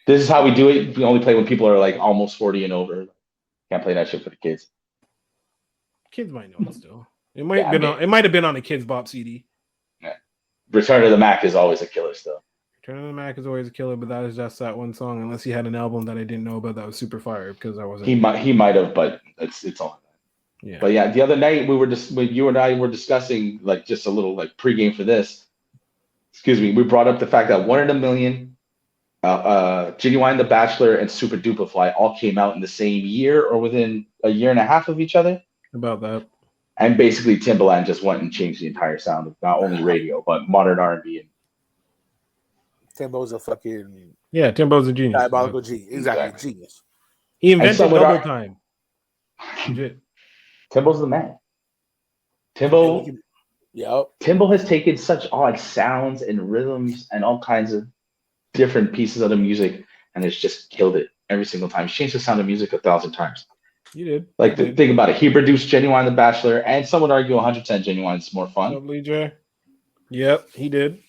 This is how we do it. We only play when people are like almost 40 and over. Can't play that shit for the kids. Kids might know it still. It might have been on a Kids Bop CD. Yeah. Return to the Mac is always a killer still. Return to the Mac is always a killer, but that is just that one song. Unless he had an album that I didn't know about that was super fire because I wasn't. He might have, but it's all. Yeah. But yeah, the other night when you and I were discussing like just a little like pregame for this. Excuse me, we brought up the fact that 1 in a Million, Genuine the Bachelor, and Super Duperfly all came out in the same year or within a year and a half of each other. About that. And basically Timbaland just went and changed the entire sound of not only radio but modern R&B. And Timbo's a fucking Timbo's a genius. Diabolical G. Exactly. Genius. He invented double time. Legit. Timbo's the man. Timbo has taken such odd sounds and rhythms and all kinds of different pieces of the music and has just killed it every single time. He's changed the sound of music 1,000 times. You did. Like, think about it. He produced Genuine the Bachelor, and some would argue 100% Genuine is more fun. Lovely J. Yep, he did.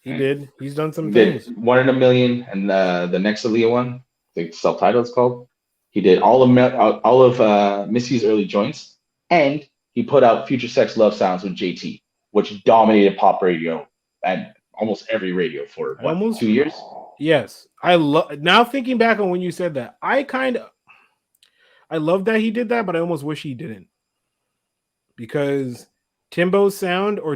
He did. He's done some things. 1 in a Million, and the next Aaliyah one, I think self-titled it's called. He did all of Missy's early joints, and he put out Future Sex Love Sounds with JT, which dominated pop radio and almost every radio for 2 years. Yes, now thinking back on when you said that, I love that he did that, but I almost wish he didn't. Because Timbo's sound for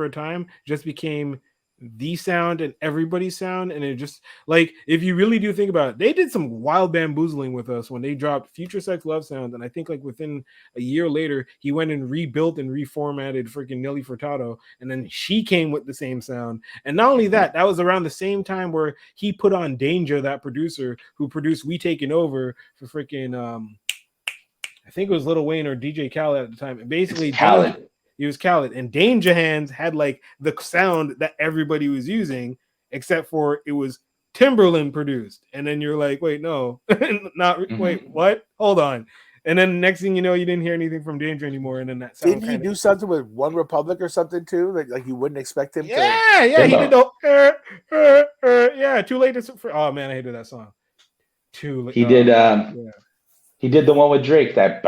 a time just became the sound and everybody's sound, and it just like if you really do think about it, they did some wild bamboozling with us when they dropped Future Sex Love Sound, and I think like within a year later he went and rebuilt and reformatted freaking Nelly Furtado, and then she came with the same sound. And not only that, that was around the same time where he put on Danger, that producer who produced We Taking Over for freaking I think it was Lil Wayne or DJ Khaled at the time, and basically Khaled. He was Khaled, and Danger Hands had like the sound that everybody was using, except for it was Timberland produced. And then you're like, wait, no, wait, what? Hold on. And then next thing you know, you didn't hear anything from Danger anymore. And then that sound didn't he do something with One Republic or something too? Like you wouldn't expect him to. Yeah, he did the Too Late to. Oh man, I hated that song. Too late. He did. He did the one with Drake. That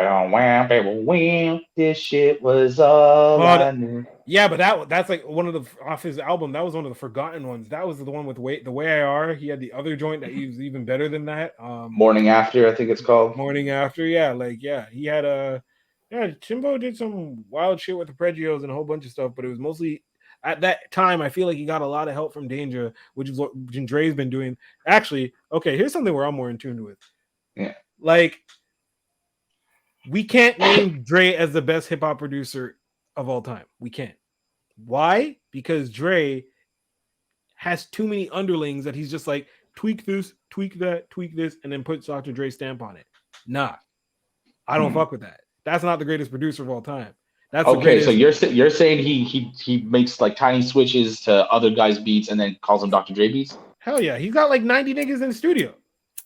this shit was all I knew. Yeah, but that's like one of the off his album. That was one of the forgotten ones. That was the one with The Way I Are. He had the other joint that he was even better than that. Morning After, I think it's called. Morning After, yeah, he had Timbo did some wild shit with the Pregios and a whole bunch of stuff, but it was mostly at that time. I feel like he got a lot of help from Danger, which is what Dre's been doing. Actually, okay, here's something where I'm more in tune with. Yeah, like we can't name Dre as the best hip hop producer of all time. We can't. Why? Because Dre has too many underlings that he's just like tweak this, tweak that, tweak this, and then puts Dr. Dre's stamp on it. Nah, I don't fuck with that. That's not the greatest producer of all time. That's okay. So you're saying he makes like tiny switches to other guys' beats and then calls them Dr. Dre beats? Hell yeah, he's got like 90 niggas in the studio.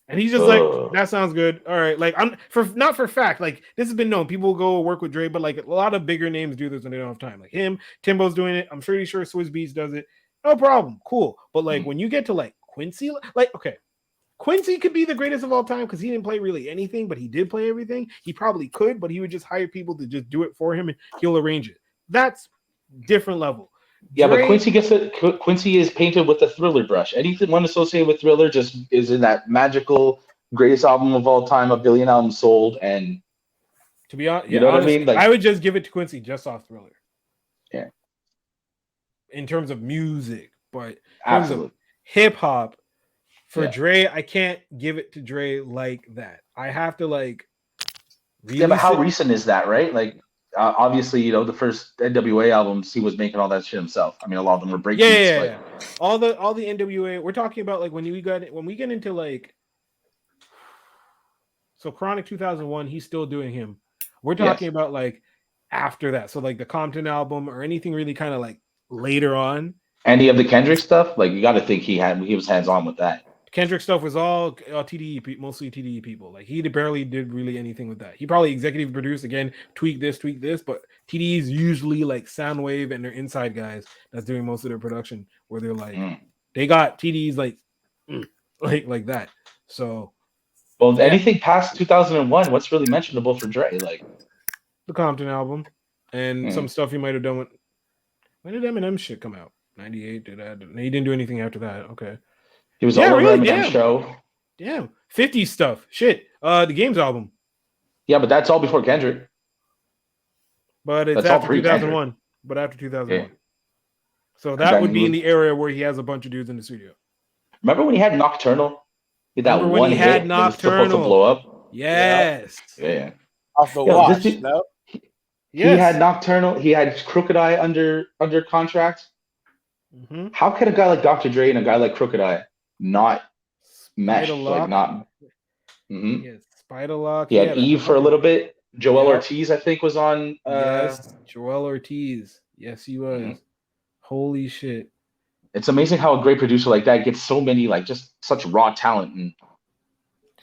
And he's just like, that sounds good. All right. Like, I'm not for fact. Like, this has been known. People go work with Dre, but like a lot of bigger names do this when they don't have time. Like him, Timbo's doing it. I'm pretty sure Swizz Beatz does it. No problem. Cool. But like when you get to like Quincy, like, okay, Quincy could be the greatest of all time because he didn't play really anything, but he did play everything. He probably could, but he would just hire people to just do it for him and he'll arrange it. That's different level. Yeah, Dre, but Quincy is painted with a Thriller brush. Anything one associated with Thriller just is in that magical greatest album of all time, 1 billion albums sold, and to be honest, you know what I mean? Like, I would just give it to Quincy just off Thriller. Yeah. In terms of music, but absolutely hip hop for Dre, I can't give it to Dre like that. I have to like. Really but how recent is that, right? Like. Obviously, you know, the first NWA albums, he was making all that shit himself. I mean, a lot of them were breaking. Yeah. All the NWA. We're talking about like when we get into like, so Chronic 2001, he's still doing him. We're talking about like after that. So like the Compton album or anything really kind of like later on. Any of the Kendrick stuff, like you got to think he was hands on with that. Kendrick stuff was all TDE, mostly TDE people. Like he barely did really anything with that. He probably executive produced again, tweak this, but TDE is usually like Soundwave and their inside guys that's doing most of their production. Where they're like, they got TDEs like that. So, well, anything past 2001, what's really mentionable for Dre? Like the Compton album and some stuff he might have done with. When did Eminem shit come out? 98. He didn't do anything after that. Okay. He was all over Eminem's show. Damn. 50s stuff. Shit. The Games album. Yeah, but that's all before Kendrick. But it's after 2001. But after 2001. Yeah. So that would be in the area where he has a bunch of dudes in the studio. Remember when he had Nocturnal? He had that one hit that was supposed to blow up? Yes. Yeah. Off the watch, no? He had Nocturnal. He had Crooked Eye under contract. Mm-hmm. How could a guy like Dr. Dre and a guy like Crooked Eye not mesh? Like not. Mm-hmm. Yeah, Spider Lock. He had Eve for a little bit. Joel Ortiz, I think, was on. Yes, Joel Ortiz. Yes, he was. Mm-hmm. Holy shit! It's amazing how a great producer like that gets so many, like, just such raw talent and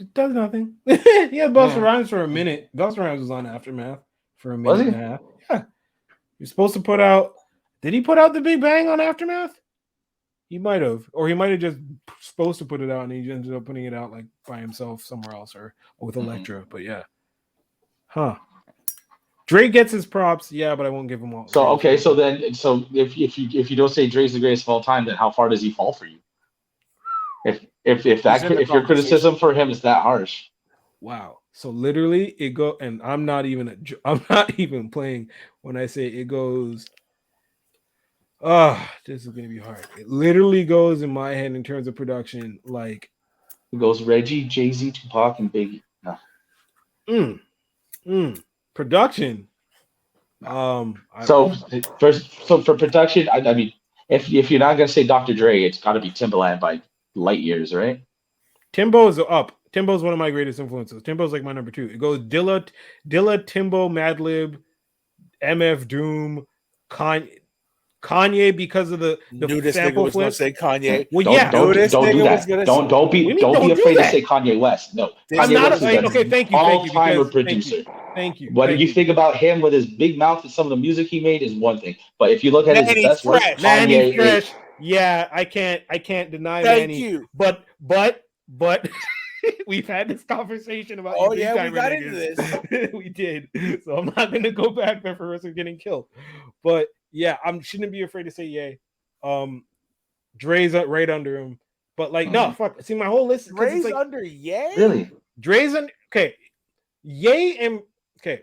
it does nothing. He had Busta Rhymes for a minute. Busta Rhymes was on Aftermath for a minute and a half. Yeah, you're supposed to put out. Did he put out the Big Bang on Aftermath? He might have, or he might have just supposed to put it out, and he ended up putting it out like by himself somewhere else or with Elektra. But yeah, Dre gets his props, but I won't give him all. So okay, so if you don't say Dre's the greatest of all time, then how far does he fall for you? If your criticism for him is that harsh, wow. So literally, and I'm not even playing when I say it goes. This is gonna be hard. It literally goes in my head in terms of production, like it goes Reggie, Jay-Z, Tupac, and Biggie. No. Production. So for production, I mean, if you're not gonna say Dr. Dre, it's got to be Timbaland by light years, right? Timbo's up. Timbo's one of my greatest influences. Timbo's like my number 2. It goes Dilla, Timbo, Madlib, MF Doom, Kanye because of the sample flip. Was say Kanye. Well, don't do that. Don't be afraid to say Kanye West. No, I'm not. Okay, thank you. All-timer producer. Thank you. What you think about him with his big mouth and some of the music he made is one thing, but if you look at his best work, Kanye is. Yeah, I can't deny Thank Manny. You. But we've had this conversation about. Oh yeah, we got into this. We did. So I'm not going to go back there for risk of getting killed. But yeah, I shouldn't be afraid to say Ye. Dre's right under him. But like, no, fuck. See, my whole list. Dre's like, under Ye. Really? Dre's under. Okay, Ye and okay.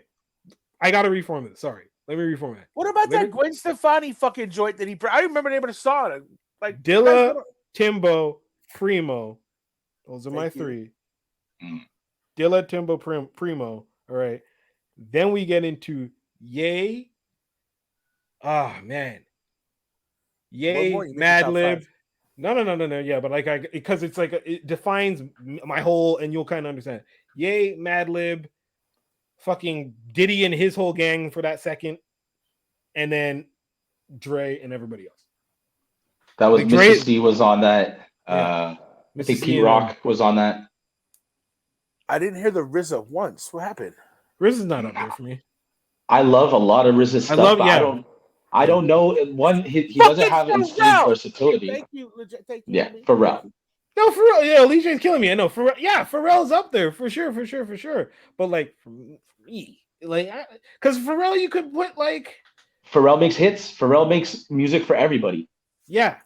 I got to reform it. Sorry. Let me reform it. What about that Gwen Stefani fucking joint that he? I remember the name of the song. Like Dilla, Timbo, Primo. Those are my 3. Dilla, Timbo, Primo. All right. Then we get into Ye. Man. Ye, Madlib. No. Yeah, but like because it's like it defines my whole, and you'll kind of understand. Ye, Madlib, fucking Diddy and his whole gang for that second, and then Dre and everybody else. That was like Mr. C was on that. I think Pete Rock was on that. I didn't hear the RZA once. What happened? RZA's not up there for me. I love a lot of RZA stuff. I don't know. One, he doesn't have insane versatility. Thank you. Yeah, Pharrell. No, Pharrell. Yeah, Alicia's killing me. I know. Pharrell. Yeah, Pharrell's up there for sure. But like for me, like, because Pharrell, you could put like. Pharrell makes hits. Pharrell makes music for everybody. Yeah,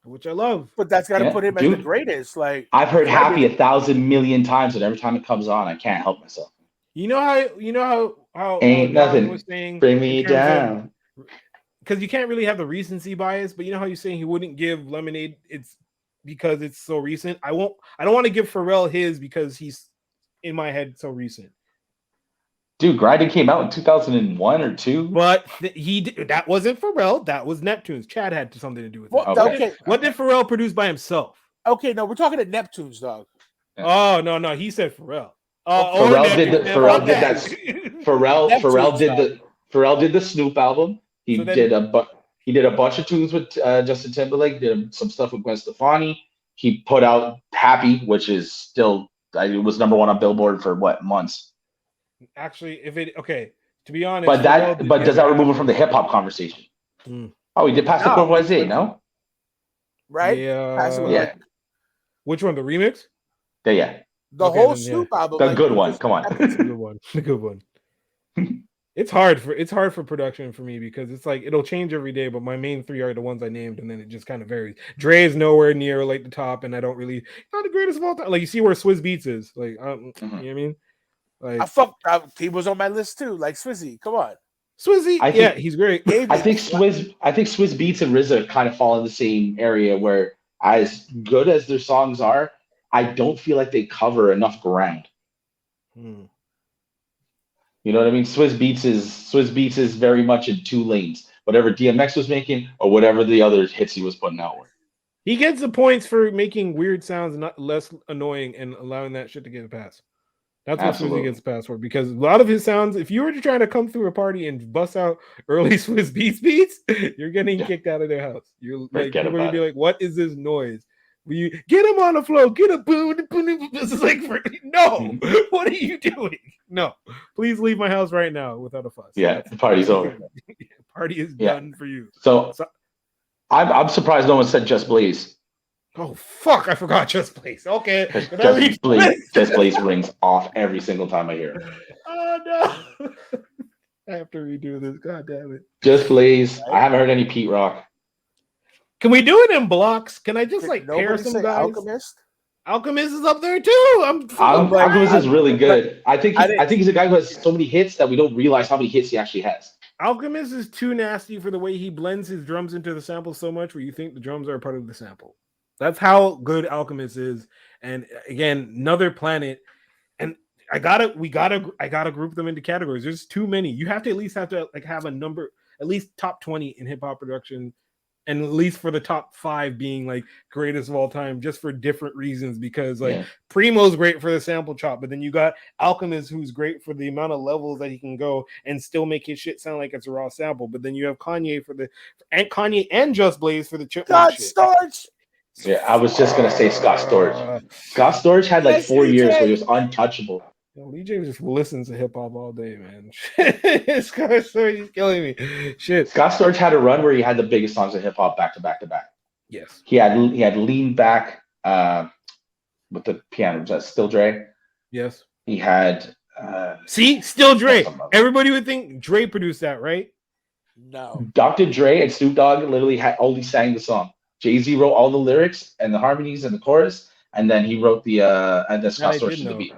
which I love. But that's got to put him as the greatest. Like I've heard "Happy" 1,000 million times, and every time it comes on, I can't help myself. You know how ain't nothing was saying, bring me down. Because you can't really have the recency bias, but you know how you're saying he wouldn't give Lemonade. It's because it's so recent. I don't want to give Pharrell his because he's in my head so recent. Dude, Grinding came out in 2001 or 2. But that wasn't Pharrell. That was Neptune's. Chad had something to do with it. Okay. What did Pharrell produce by himself? Okay, no, we're talking to Neptune's, dog. Oh, no. He said Pharrell. Pharrell did the Snoop album. He did a bunch of tunes with Justin Timberlake. Did some stuff with Gwen Stefani. He put out "Happy," which is still it was number 1 on Billboard for months. Actually, to be honest, but does that remove it from the hip hop conversation? Oh, he did "Pass the Courvoisier," no? Right? Yeah. Which one? The remix? Yeah. The whole Snoop album. The good one. Come on. That's a good one. The good one. It's hard for production for me because it's like it'll change every day, but my main 3 are the ones I named, and then it just kind of varies. Dre is nowhere near like the top, and I don't really not the greatest of all time. Like you see where Swizz Beatz is, like you know what I mean? Like he was on my list too. Like Swizzy, come on, Swizzy. He's great. I think Swizz Beatz and RZA kind of fall in the same area where, as good as their songs are, I don't feel like they cover enough ground. You know what I mean? Swizz Beatz is very much in 2 lanes. Whatever DMX was making, or whatever the other hits he was putting out were. He gets the points for making weird sounds not less annoying and allowing that shit to get a pass. That's what Swizzy gets a pass for, because a lot of his sounds, if you were to try to come through a party and bust out early Swizz Beatz beats, you're getting kicked out of their house. You're like, people are gonna be like, "What is this noise?" You get him on the floor, get a boom. This is like, no, what are you doing? No, please leave my house right now without a fuss. Yeah, the party's over. Party is done for you. So I'm surprised no one said Just Blaze. Oh fuck! I forgot Just Blaze. Okay, Just Blaze rings off every single time I hear it. Oh no! I have to redo this. God damn it! Just Blaze. I haven't heard any Pete Rock. Can we do it in blocks? Can I just pair some guys? Alchemist is up there too. Alchemist is really good. I think he's a guy who has so many hits that we don't realize how many hits he actually has. Alchemist is too nasty for the way he blends his drums into the sample so much where you think the drums are a part of the sample. That's how good Alchemist is. And again, another planet. And I gotta group them into categories. There's too many. You have to like have a number, at least top 20 in hip hop production, and at least for the top 5 being like greatest of all time, just for different reasons. Because like Primo's great for the sample chop, but then you got Alchemist, who's great for the amount of levels that he can go and still make his shit sound like it's a raw sample. But then you have Kanye and Just Blaze for the chip shit. Storage. Yeah, I was just gonna say Scott Storage. Scott Storage had like 4 years where he was untouchable. Lee J just listens to hip hop all day, man. Scott Storage is killing me. Shit. Scott Storage had a run where he had the biggest songs of hip hop back to back to back. Yes. He had Lean Back with the piano. Was that Still Dre? Yes. He had Still Dre. Everybody would think Dre produced that, right? No. Dr. Dre and Snoop Dogg literally only sang the song. Jay-Z wrote all the lyrics and the harmonies and the chorus, and then he wrote the and then Scott Storage the beat.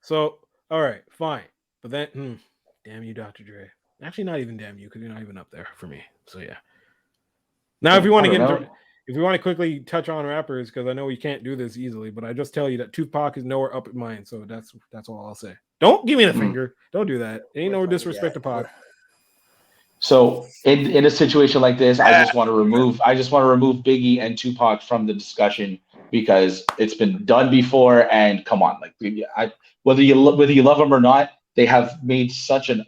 So, all right, fine. But then, damn you, Dr. Dre. Actually, not even damn you, because you're not even up there for me. So yeah. Now, if you want to quickly touch on rappers, because I know we can't do this easily, but I just tell you that Tupac is nowhere up in mine. So that's all I'll say. Don't give me the finger. Don't do that. Ain't no disrespect to Pac. So in a situation like this, I just want to remove Biggie and Tupac from the discussion because it's been done before. And come on, like whether you love them or not, they have made such an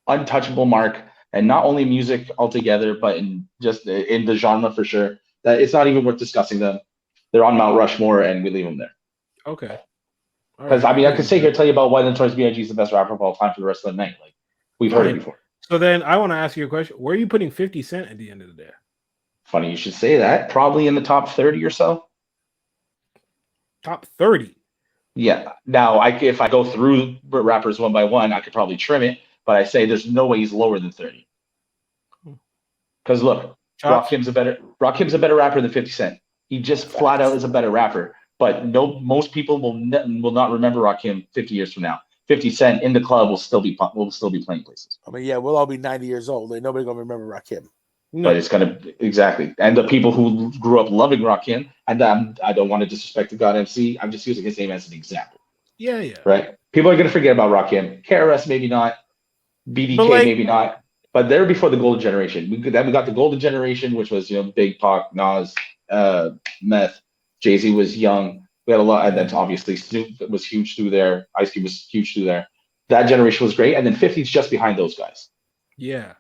untouchable mark, and not only music altogether, but in the genre for sure, that it's not even worth discussing them. They're on Mount Rushmore, and we leave them there. Okay. Because I could sit here and tell you about why Notorious B.I.G. is the best rapper of all time for the rest of the night. Like we've heard it before. So then I want to ask you a question. Where are you putting 50 Cent at the end of the day? Funny you should say that. Probably in the top 30 or so. Top 30? Yeah. Now, if I go through rappers one by one, I could probably trim it, but I say there's no way he's lower than 30. Because look, Rakim's a better rapper than 50 Cent. He just flat out is a better rapper. But most people will not remember Rakim 50 years from now. 50 Cent in the club will still be playing places. I mean, yeah, we'll all be 90 years old. Like, nobody gonna remember Rakim. No. But it's gonna exactly. And the people who grew up loving Rakim, and I don't want to disrespect the God MC. I'm just using his name as an example. Yeah. Right. People are gonna forget about Rakim. KRS maybe not. BDK maybe not. But they're before the golden generation. We got the golden generation, which was Big Pac, Nas, Meth, Jay-Z was young. We had a lot, and then obviously Snoop was huge through there. Ice Cube was huge through there. That generation was great, and then 50's just behind those guys. Yeah,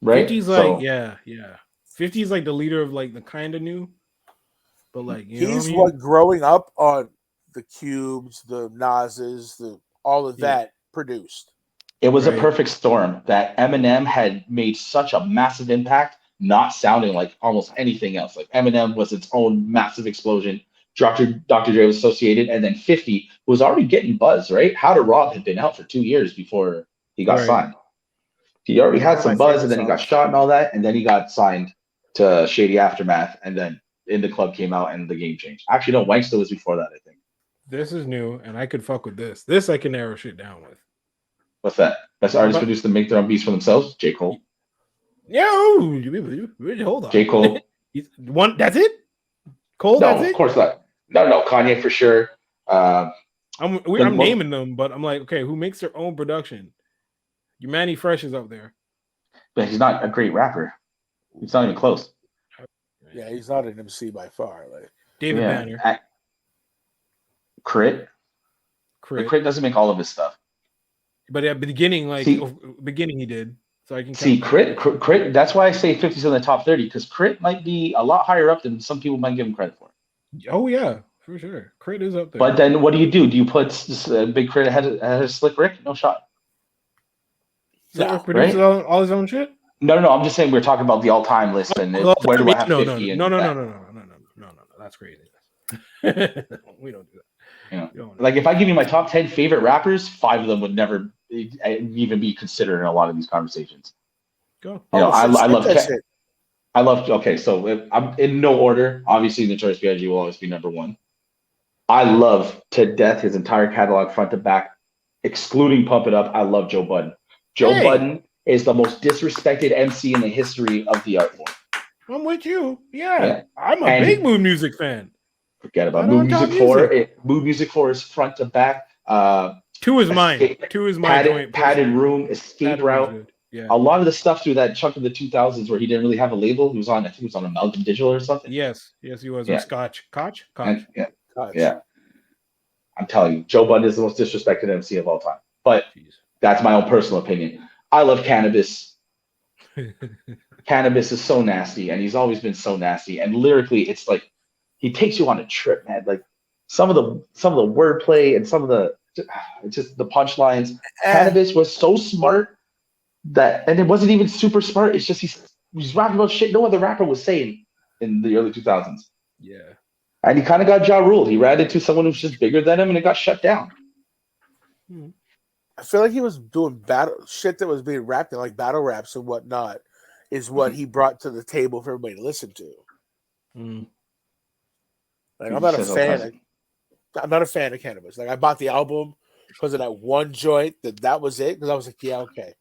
right. 50's like yeah. 50's like the leader of like the kind of new, but like he's what growing up on the Cubes, the Nas's, all of that produced. It was a perfect storm that Eminem had made such a massive impact, not sounding like almost anything else. Like Eminem was its own massive explosion. Dr. Dre was associated, and then 50 was already getting buzz, right? How to Rob had been out for 2 years before he got signed. He already had some buzz, and then he got shot and all that, and then he got signed to Shady Aftermath, and then In the Club came out, and the game changed. Actually, no, Wanksta was before that, I think. This is new, and I could fuck with this. This I can narrow shit down with. What's that? Best artists produced to make their own beats for themselves? J. Cole. No, hold on. J. Cole. That's it? Cole, no, that's it? Of course not. No, Kanye for sure. I'm naming them, but I'm like, okay, who makes their own production? Your Manny Fresh is up there. But he's not a great rapper. He's not even close. Yeah, he's not an MC by far. Like David Banner. Crit doesn't make all of his stuff. But at the beginning, beginning he did. So I can see Crit. That's why I say 50's in the top 30, because Crit might be a lot higher up than some people might give him credit for. Oh yeah, for sure. Crit is up there. But then what do? Do you put Big Crit ahead of Slick Rick? No shot. Slick Rick produces all his own shit? No. I'm just saying we're talking about the all-time list, and where do I have 50? No. That's crazy. We don't do that. Yeah. Like if I give you my top 10 favorite rappers, 5 of them would never even be considered in a lot of these conversations. Go. I love. Okay, so I'm in no order. Obviously, Notorious B.I.G. will always be number 1. I love to death his entire catalog, front to back, excluding Pump It Up. I love Joe Budden. Joe Budden is the most disrespected MC in the history of the art form. I'm with you. Yeah. I'm a big Mood Music fan. Forget about Mood Music 4. Mood Music 4 is front to back. 2 is mine. 2 is my joint. Padded Room, Escape Route. Yeah. A lot of the stuff through that chunk of the 2000s where he didn't really have a label. He was on, I think he was on Amalgam Digital or something. Yes, he was. Or Koch. Yeah. I'm telling you, Joe Budden is the most disrespected MC of all time. But that's my own personal opinion. I love Cannabis. Cannabis is so nasty, and he's always been so nasty. And lyrically, it's like he takes you on a trip, man. Like some of the wordplay and some of the just the punchlines. Cannabis was so smart and it wasn't even super smart. It's just he's rapping about shit no other rapper was saying in the early 2000s. Yeah. And he kind of got Ja ruled. He ran into someone who was just bigger than him, and it got shut down. I feel like he was doing battle shit that was being rapped in like battle raps and whatnot is what he brought to the table for everybody to listen to. Like, I'm not a fan. I'm not a fan of Cannabis. Like, I bought the album because of that one joint. That was it. Because I was like, yeah, okay.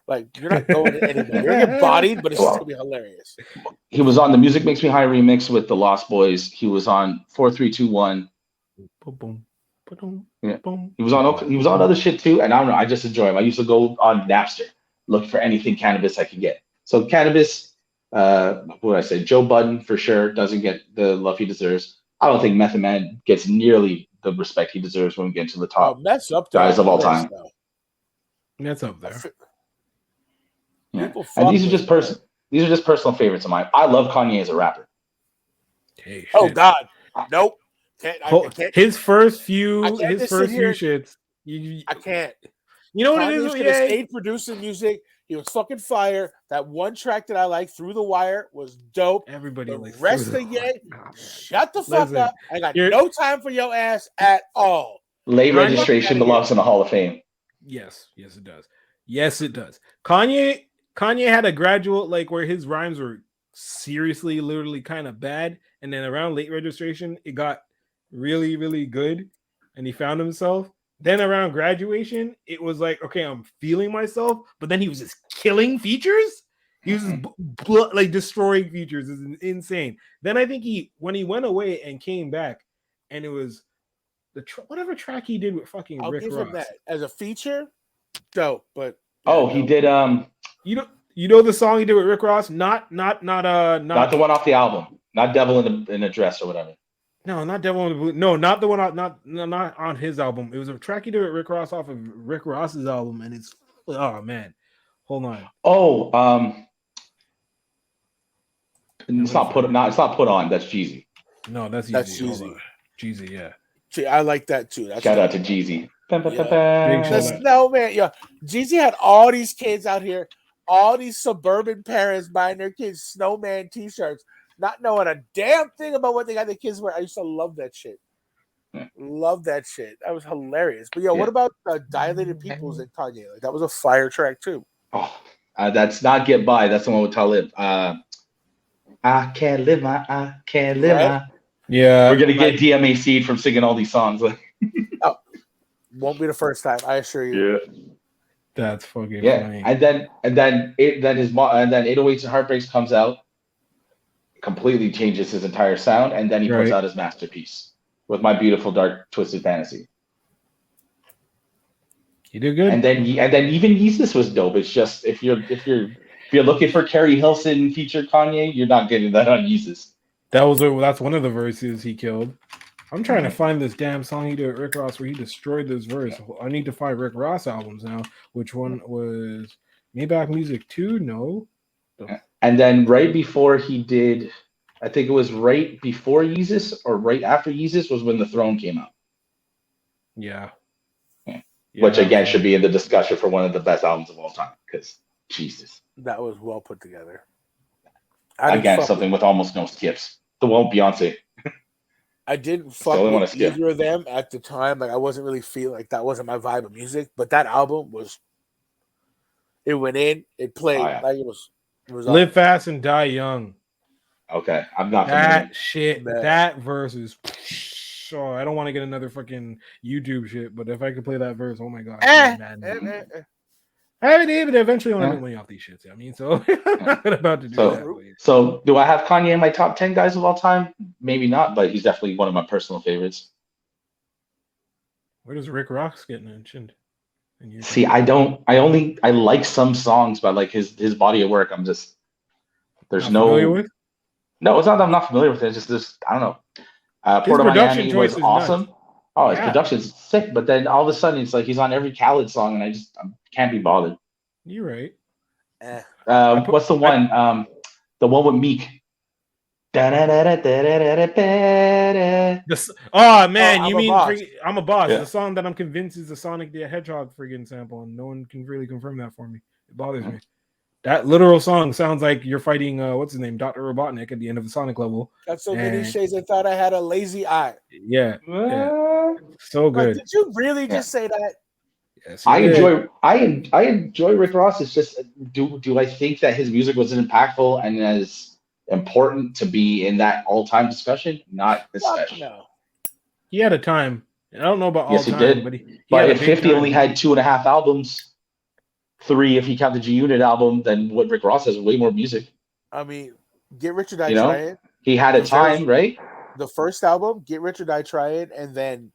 Like, you're not going anywhere. You're gonna get bodied, but it's just gonna be hilarious. He was on the Music Makes Me High remix with the Lost Boys. He was on 4321. Yeah. He was on other shit too, and I don't know. I just enjoy him. I used to go on Napster, look for anything Cannabis I could get. So Cannabis, what would I say? Joe Budden for sure doesn't get the love he deserves. I don't think Method Man gets nearly the respect he deserves when we get to the top guys of all time. That's up there. Yeah. And these are just personal favorites of mine. I love Kanye as a rapper. Hey, oh God, nope. His first few shits. I can't. You know what it is? He stayed producing music. He was fucking fire. That one track that I like, Through the Wire, was dope. Everybody likes the rest of Ye. Shut the fuck up. I got no time for your ass at all. Late registration belongs in the Hall of Fame. Yes, it does. Yes, it does. Kanye had a gradual, like, where his rhymes were seriously, literally kind of bad, and then around Late Registration, it got really, really good, and he found himself. Then around Graduation, it was like, okay, I'm feeling myself, but then he was just killing features. He was just like destroying features. It's insane. Then I think when he went away and came back, and it was whatever track he did with fucking Rick Ross. I'll give him that as a feature. Dope, but he did you know the song he did with Rick Ross? Not the one off the album. Not Devil in a Dress or whatever. No, not Devil in the Blue. No, not the one not on his album. It was a track he did with Rick Ross off of Rick Ross's album, and it's man. Hold on. It's not put on. That's Jeezy. No, that's Jeezy. Jeezy, yeah. I like that too. Shout out to Jeezy. No man, yeah. Jeezy had all these kids out here, all these suburban parents buying their kids snowman t-shirts, not knowing a damn thing about what they got their kids wear. I used to love that shit. Love that shit. That was hilarious. But what about Dilated Peoples and Kanye? Like, that was a fire track too. Oh, that's not Get By. That's the one with Talib. I can't live my. Yeah. We're gonna get DMAC'd from singing all these songs. Won't be the first time, I assure you. Yeah. That's fucking funny. And then 808s and Heartbreaks comes out, completely changes his entire sound, and then he puts out his masterpiece with My Beautiful Dark Twisted Fantasy. He did good. And then even Yeezus was dope. It's just if you're looking for Carrie Hilson featured Kanye, you're not getting that on Yeezus. That's one of the verses he killed. I'm trying to find this damn song he did with Rick Ross where he destroyed this verse. I need to find Rick Ross albums now. Which one was Maybach Music 2? No. And then right before he did, I think it was right before Yeezus or right after Yeezus was when The Throne came out. Yeah. Which again should be in the discussion for one of the best albums of all time because Jesus. That was well put together. Again, something with almost no skips. The one with Beyonce. I didn't fuck with either of them at the time. Like, I wasn't really feeling like that wasn't my vibe of music. But that album was. It went in. It played like it was. Live awesome. Fast and Die Young. Okay, I'm not. That shit. Man. That verse is. Oh, I don't want to get another fucking YouTube shit, but if I could play that verse, oh my god, I mean, but eventually want to make money off these shits. I mean, so I'm not about to do that. So do I have Kanye in my top 10 guys of all time? Maybe not, but he's definitely one of my personal favorites. Where does Rick Ross get mentioned? See, I like some songs, but like his body of work, I'm just there's not familiar with? No, it's not that I'm not familiar with it. It's just I don't know. Port of Miami was awesome. Nuts. Oh, his production's sick, but then all of a sudden it's like he's on every Khaled song, and I can't be bothered. You're right. What's the one? The one with Meek. Oh man, you mean I'm a boss? Yeah. The song that I'm convinced is a Sonic the Hedgehog friggin' sample, and no one can really confirm that for me. It bothers me. That literal song sounds like you're fighting what's his name, Dr. Robotnik at the end of the Sonic level. Got so many shades. I thought I had a lazy eye. Yeah, so good. Like, did you really just say that? Yes, I enjoy Rick Ross. It's just do I think that his music was impactful and as important to be in that all-time discussion? Not especially. No. He had a time. I don't know about all time. Yes, he did. But if 50 time. Only had 2.5 albums, 3 if you count the G Unit album, then what Rick Ross has way more music. I mean, Get Rich or Die Trying. He had a time, right? The first album, Get Rich or Die Trying, and then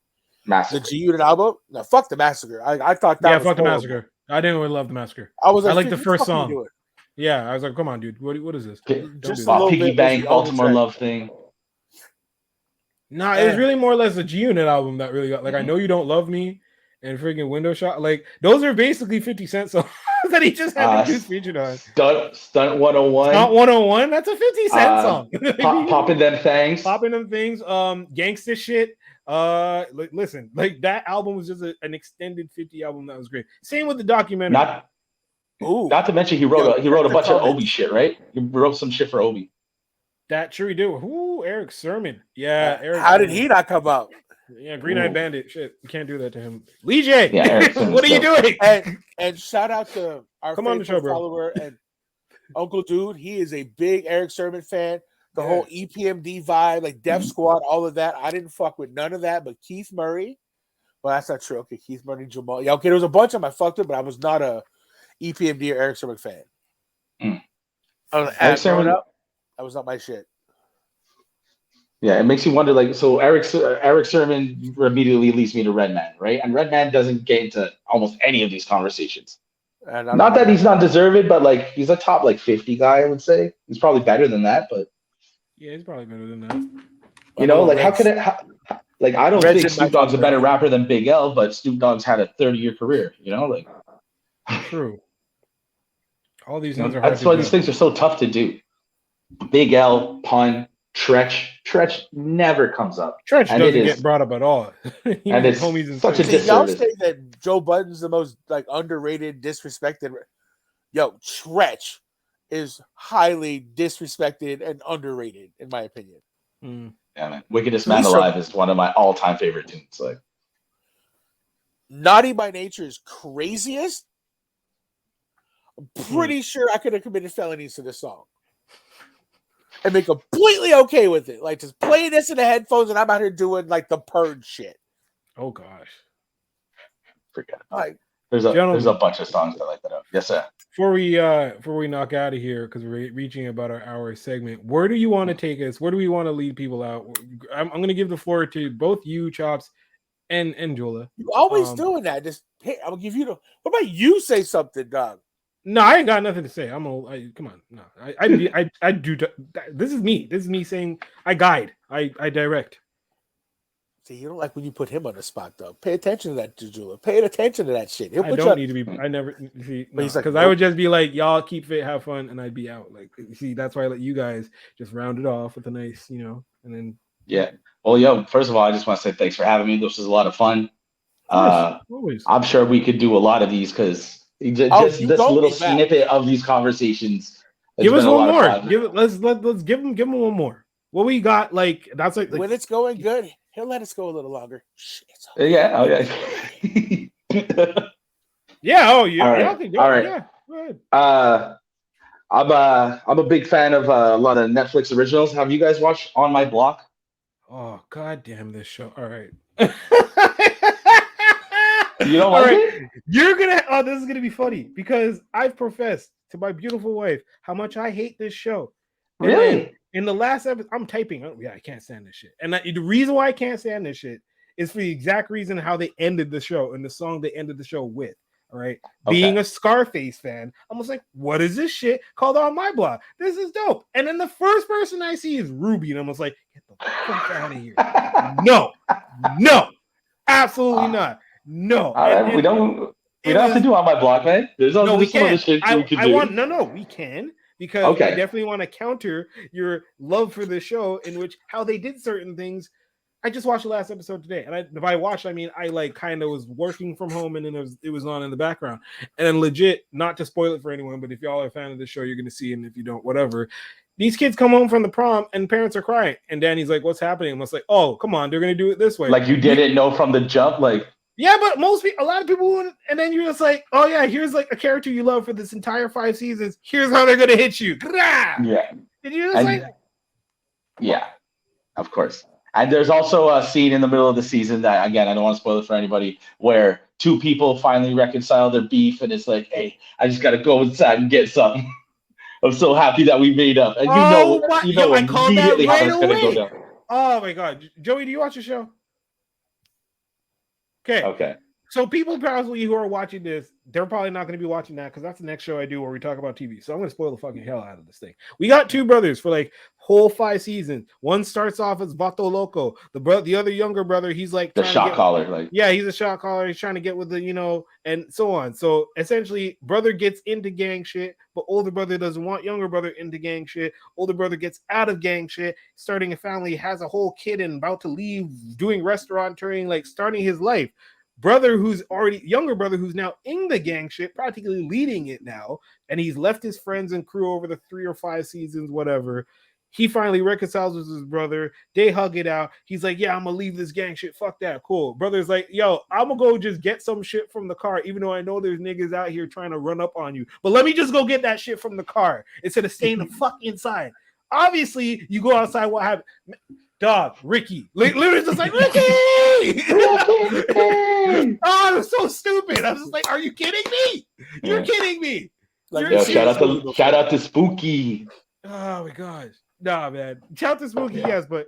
Massacre. The G Unit album. No, fuck the Massacre. I thought that was fuck horrible. The Massacre. I didn't really love the Massacre. I like the first song. Yeah, I was like, come on, dude. What is this? Just a little Piggy Bank, Baltimore Love thing. Nah, it was really more or less a G Unit album that really got like I Know You Don't Love Me and freaking Window Shot. Like those are basically 50 Cent songs that he just had to do featured on. Stunt 101. Stunt 101. That's a 50 Cent song. Popping them things. Popping them things. Gangsta shit. Listen, like that album was just an extended 50 album that was great. Same with the documentary. Not to mention he wrote a bunch of Obi shit, right? He wrote some shit for Obi. That sure he did. Ooh, Eric Sermon. Yeah, Eric. How did he not come out? Yeah, Green Eyed Bandit. Shit, you can't do that to him. Lee J, what are you doing? And shout out to our follower and Uncle Dude. He is a big Eric Sermon fan. The whole EPMD vibe, like Def Squad, all of that. I didn't fuck with none of that, but Keith Murray. Well, that's not true. Okay, Keith Murray, Jamal. Yeah, okay, there was a bunch of them I fucked with, but I was not a EPMD or Eric Sermon fan. Growing up, that was not my shit. Yeah, it makes you wonder. Like, so Eric Sermon immediately leads me to Redman, right? And Redman doesn't get into almost any of these conversations. Not that he's not deserved, but like he's a top like 50 guy. I would say he's probably better than that, but yeah, he's probably better than that. You know, like how could it? Like I don't think Snoop Dogg's a better rapper than Big L, but Snoop Dogg's had a 30-year career. You know, like true. All these things are hard. That's why these things are so tough to do. Big L, Pun, Tretch never comes up. Tretch doesn't get brought up at all. And it's such a disservice. Y'all say that Joe Budden's the most like underrated, disrespected. Yo, Tretch is highly disrespected and underrated, in my opinion. Yeah, man. Wickedest Man Alive is one of my all-time favorite tunes. Like, Naughty by Nature's craziest. I'm pretty sure I could have committed felonies to this song and be completely okay with it. Like, just play this in the headphones and I'm out here doing like the purge shit. Oh gosh. Forget it. Like, there's a bunch of songs that like that up. Yes, sir. Before we knock out of here, because we're reaching about our hour segment, where do you want to take us? Where do we want to lead people out? I'm going to give the floor to both you, Chops, and Jewla. You always doing that. Just I'm gonna give you the. What about you say something, dog? No, I ain't got nothing to say. Come on. No, I do. This is me. This is me saying I guide. I direct. See, you don't like when you put him on the spot, though. Pay attention to that, Jewla. Pay attention to that shit. I don't need to be. I never see because I would just be like, y'all keep fit, have fun, and I'd be out. Like, see, that's why I let you guys just round it off with a nice, and then. Yeah. Well, yo, first of all, I just want to say thanks for having me. This was a lot of fun. Always. I'm sure we could do a lot of these because just this little snippet of these conversations. Give us one more. Let's give him one more. What we got? Like that's like when it's going good. He'll let us go a little longer. Yeah. Oh, yeah. Yeah. Oh, yeah. All right. All right. Yeah. Go ahead. I'm a big fan of a lot of Netflix originals. Have you guys watched On My Block? Oh, god damn this show. All right. You don't like it? You're gonna. Oh, this is gonna be funny because I've professed to my beautiful wife how much I hate this show. And really? In the last episode, I'm typing. Oh, yeah, I can't stand this shit. And the reason why I can't stand this shit is for the exact reason how they ended the show and the song they ended the show with. All right. Okay. Being a Scarface fan, I'm just like, what is this shit called on my blog? This is dope. And then the first person I see is Ruby. And I'm just like, get the fuck out of here. No, absolutely not. No. We don't have to do on my blog, man. There's some other shit we can do. We can. Because I definitely want to counter your love for the show in which how they did certain things. I just watched the last episode today, and if I watched, I mean, I like kind of was working from home, and then it was on in the background, and then legit, not to spoil it for anyone, but if y'all are a fan of the show, you're gonna see it, and if you don't, whatever. These kids come home from the prom, and parents are crying, and Danny's like, "What's happening?" I'm just like, "Oh, come on, they're gonna do it this way." Like you didn't know from the jump, like. Yeah, but a lot of people wouldn't, and then you're just like, "Oh yeah, here's like a character you love for this entire 5 seasons. Here's how they're gonna hit you." Yeah. Did you just like? Yeah, of course. And there's also a scene in the middle of the season that, again, I don't want to spoil it for anybody, where 2 people finally reconcile their beef, and it's like, "Hey, I just gotta go inside and get something." I'm so happy that we made up, and I called immediately that right how it's gonna go down. Oh my god, Joey, do you watch the show? Okay. So people probably who are watching this, they're probably not going to be watching that because that's the next show I do where we talk about TV. So I'm going to spoil the fucking hell out of this thing. We got 2 brothers for like whole 5 seasons. One starts off as Vato Loco. The other younger brother, he's like the shot caller. Yeah, he's a shot caller. He's trying to get with the, and so on. So essentially, brother gets into gang shit, but older brother doesn't want younger brother into gang shit. Older brother gets out of gang shit, starting a family, has a whole kid and about to leave, doing restaurant touring, like starting his life. Younger brother who's now in the gang shit, practically leading it now, and he's left his friends and crew over the 3 or 5 seasons, whatever. He finally reconciles with his brother. They hug it out. He's like, "Yeah, I'm gonna leave this gang shit. Fuck that. Cool." Brother's like, "Yo, I'm gonna go just get some shit from the car, even though I know there's niggas out here trying to run up on you. But let me just go get that shit from the car instead of staying the fuck inside." Obviously, you go outside. What happened? Dog, Ricky. Literally just like, "Ricky!" Oh, it was so stupid. I was just like, "Are you kidding me? You're kidding me." Like, shout out to Spooky. Oh my gosh. Nah, man. Shout out to Spooky, yes, but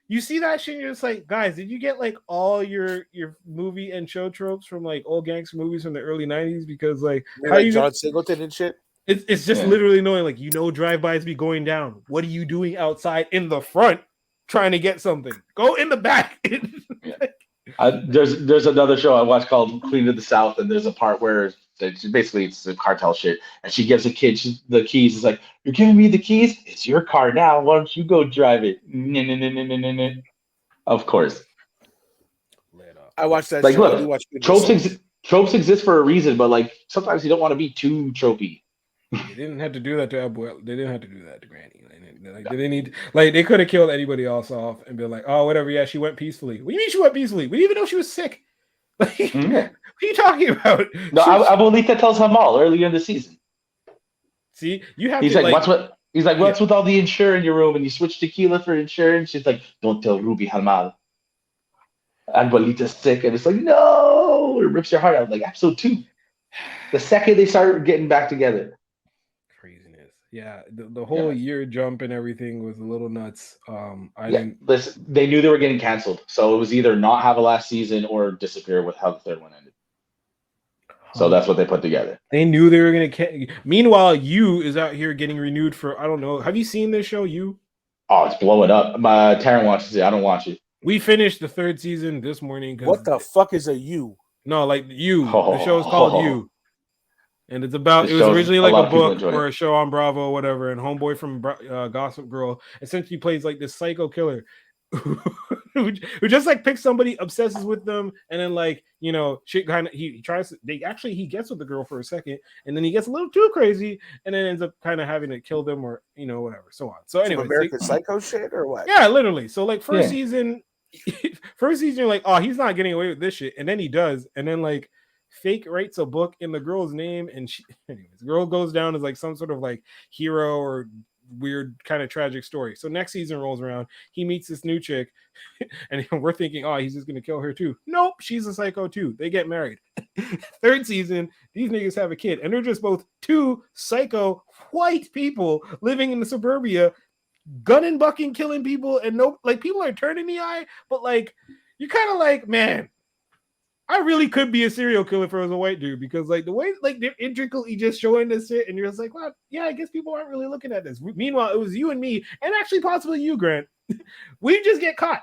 you see that shit and you're just like, guys, did you get like all your movie and show tropes from like old gangster movies from the early 90s? Because like how you John Singleton and shit? It's just literally knowing like drive-bys be going down. What are you doing outside in the front trying to get something? Go in the back. There's another show I watched called Queen of the South, and there's a part where it's a cartel shit, and she gives a kid the keys. It's like, "You're giving me the keys? It's your car now. Why don't you go drive it?" Of course. I watched that. Like, show. Look, tropes exist for a reason, but like sometimes you don't want to be too tropey. They didn't have to do that to Abuela. They didn't have to do that to Granny. Like, they need they could have killed anybody else off and been like, "Oh, whatever. Yeah, she went peacefully." What do you mean she went peacefully? We didn't even know she was sick. Like, what are you talking about? No, Abuelita tells Hamal earlier in the season. See, you have. He's like, what's with all the insurance in your room? And you switch tequila for insurance. She's like, "Don't tell Ruby Hamal. Abuelita's sick," and it's like, no, it rips your heart out. Like episode 2, the second they start getting back together. Yeah, the whole year jump and everything was a little nuts. Listen, they knew they were getting canceled, so it was either not have a last season or disappear with how the 3rd one ended. So that's what they put together. They knew they were gonna. Meanwhile, You is out here getting renewed for, I don't know. Have you seen this show, You? Oh, it's blowing up. Taryn watches it. I don't watch it. We finished the 3rd season this morning. What the fuck is a You? No, like You. The show is called You. And it's about, it was originally like a book or a show on Bravo or whatever. And homeboy from Gossip Girl essentially plays like this psycho killer who just like picks somebody, obsesses with them, and then like, shit kind of, he tries to, he gets with the girl for a second, and then he gets a little too crazy, and then ends up kind of having to kill them or, whatever, so on. So anyway. American Psycho shit or what? Yeah, literally. So like first season, you're like, oh, he's not getting away with this shit. And then he does. And then like, fake writes a book in the girl's name, and anyways, the girl goes down as like some sort of like hero or weird kind of tragic story. So next season rolls around, he meets this new chick, and we're thinking, oh, he's just gonna kill her too. Nope, she's a psycho too. They get married. Third season, these niggas have a kid, and they're just both two psycho white people living in the suburbia, gunning, bucking, killing people, and no, like people are turning the eye, but like you're kind of like, man, I really could be a serial killer if I was a white dude, because like the way like they're intricately just showing this shit, and you're just like, well, yeah, I guess people aren't really looking at this. Meanwhile, it was you and me, and actually possibly you, Grant. We just get caught.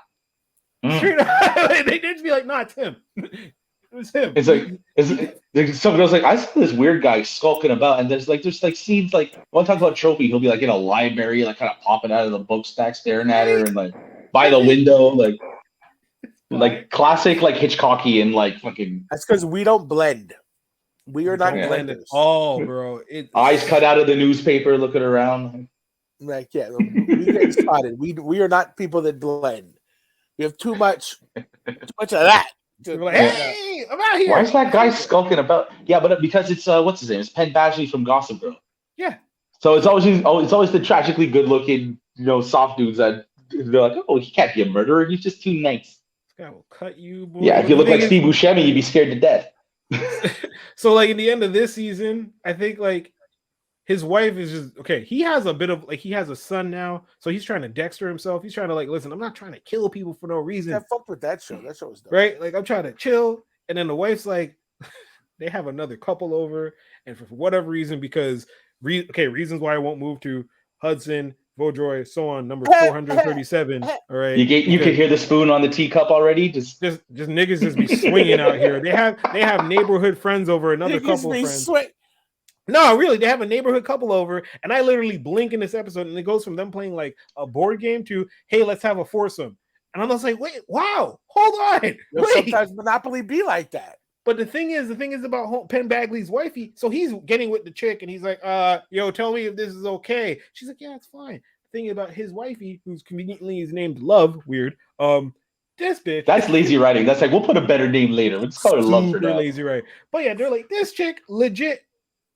Straight up. They just be like, nah, it's him. It was him. It's like someone else like, I saw this weird guy skulking about, and there's scenes like one time about Trophy, he'll be like in a library, like kind of popping out of the book stack, staring at her, and like by the window, like classic, like Hitchcocky and like fucking. That's because we don't blend. We are not blenders. Oh, bro! Eyes cut out of the newspaper, looking around. Like we get spotted. We are not people that blend. We have too much of that. Like, hey, I'm out here. Why is that guy skulking about? Yeah, but because it's what's his name? It's Penn Badgley from Gossip Girl. Yeah. So it's always the tragically good-looking, soft dudes that they're like, oh, he can't be a murderer. He's just too nice. This guy will cut you, boy. Yeah, if you look like Steve Buscemi, you'd be scared to death. So, like, in the end of this season, I think, like, his wife is just, okay, he has a bit of, like, he has a son now, so he's trying to Dexter himself. He's trying to, like, listen, I'm not trying to kill people for no reason. I fuck with that show. That show is dope. Right? Like, I'm trying to chill, and then the wife's like, they have another couple over, and for whatever reason, because, reasons why I won't move to Hudson, Vaudreuil, so on, number 437. All right, you can hear the spoon on the teacup already. Just niggas just be swinging out here. They have neighborhood friends over, another couple of friends. No, really, they have a neighborhood couple over, and I literally blink in this episode, and it goes from them playing like a board game to, hey, let's have a foursome, and I'm just like, wait, wow, hold on. Wait. Sometimes Monopoly be like that. But the thing is about Penn Badgley's wifey. So he's getting with the chick, and he's like, yo, tell me if this is okay. She's like, yeah, it's fine. The thing about his wifey, who's conveniently is named Love, weird. This bitch. That's lazy writing. That's like, we'll put a better name later. Let's call her Love for now. Lazy writing. But yeah, they're like, this chick legit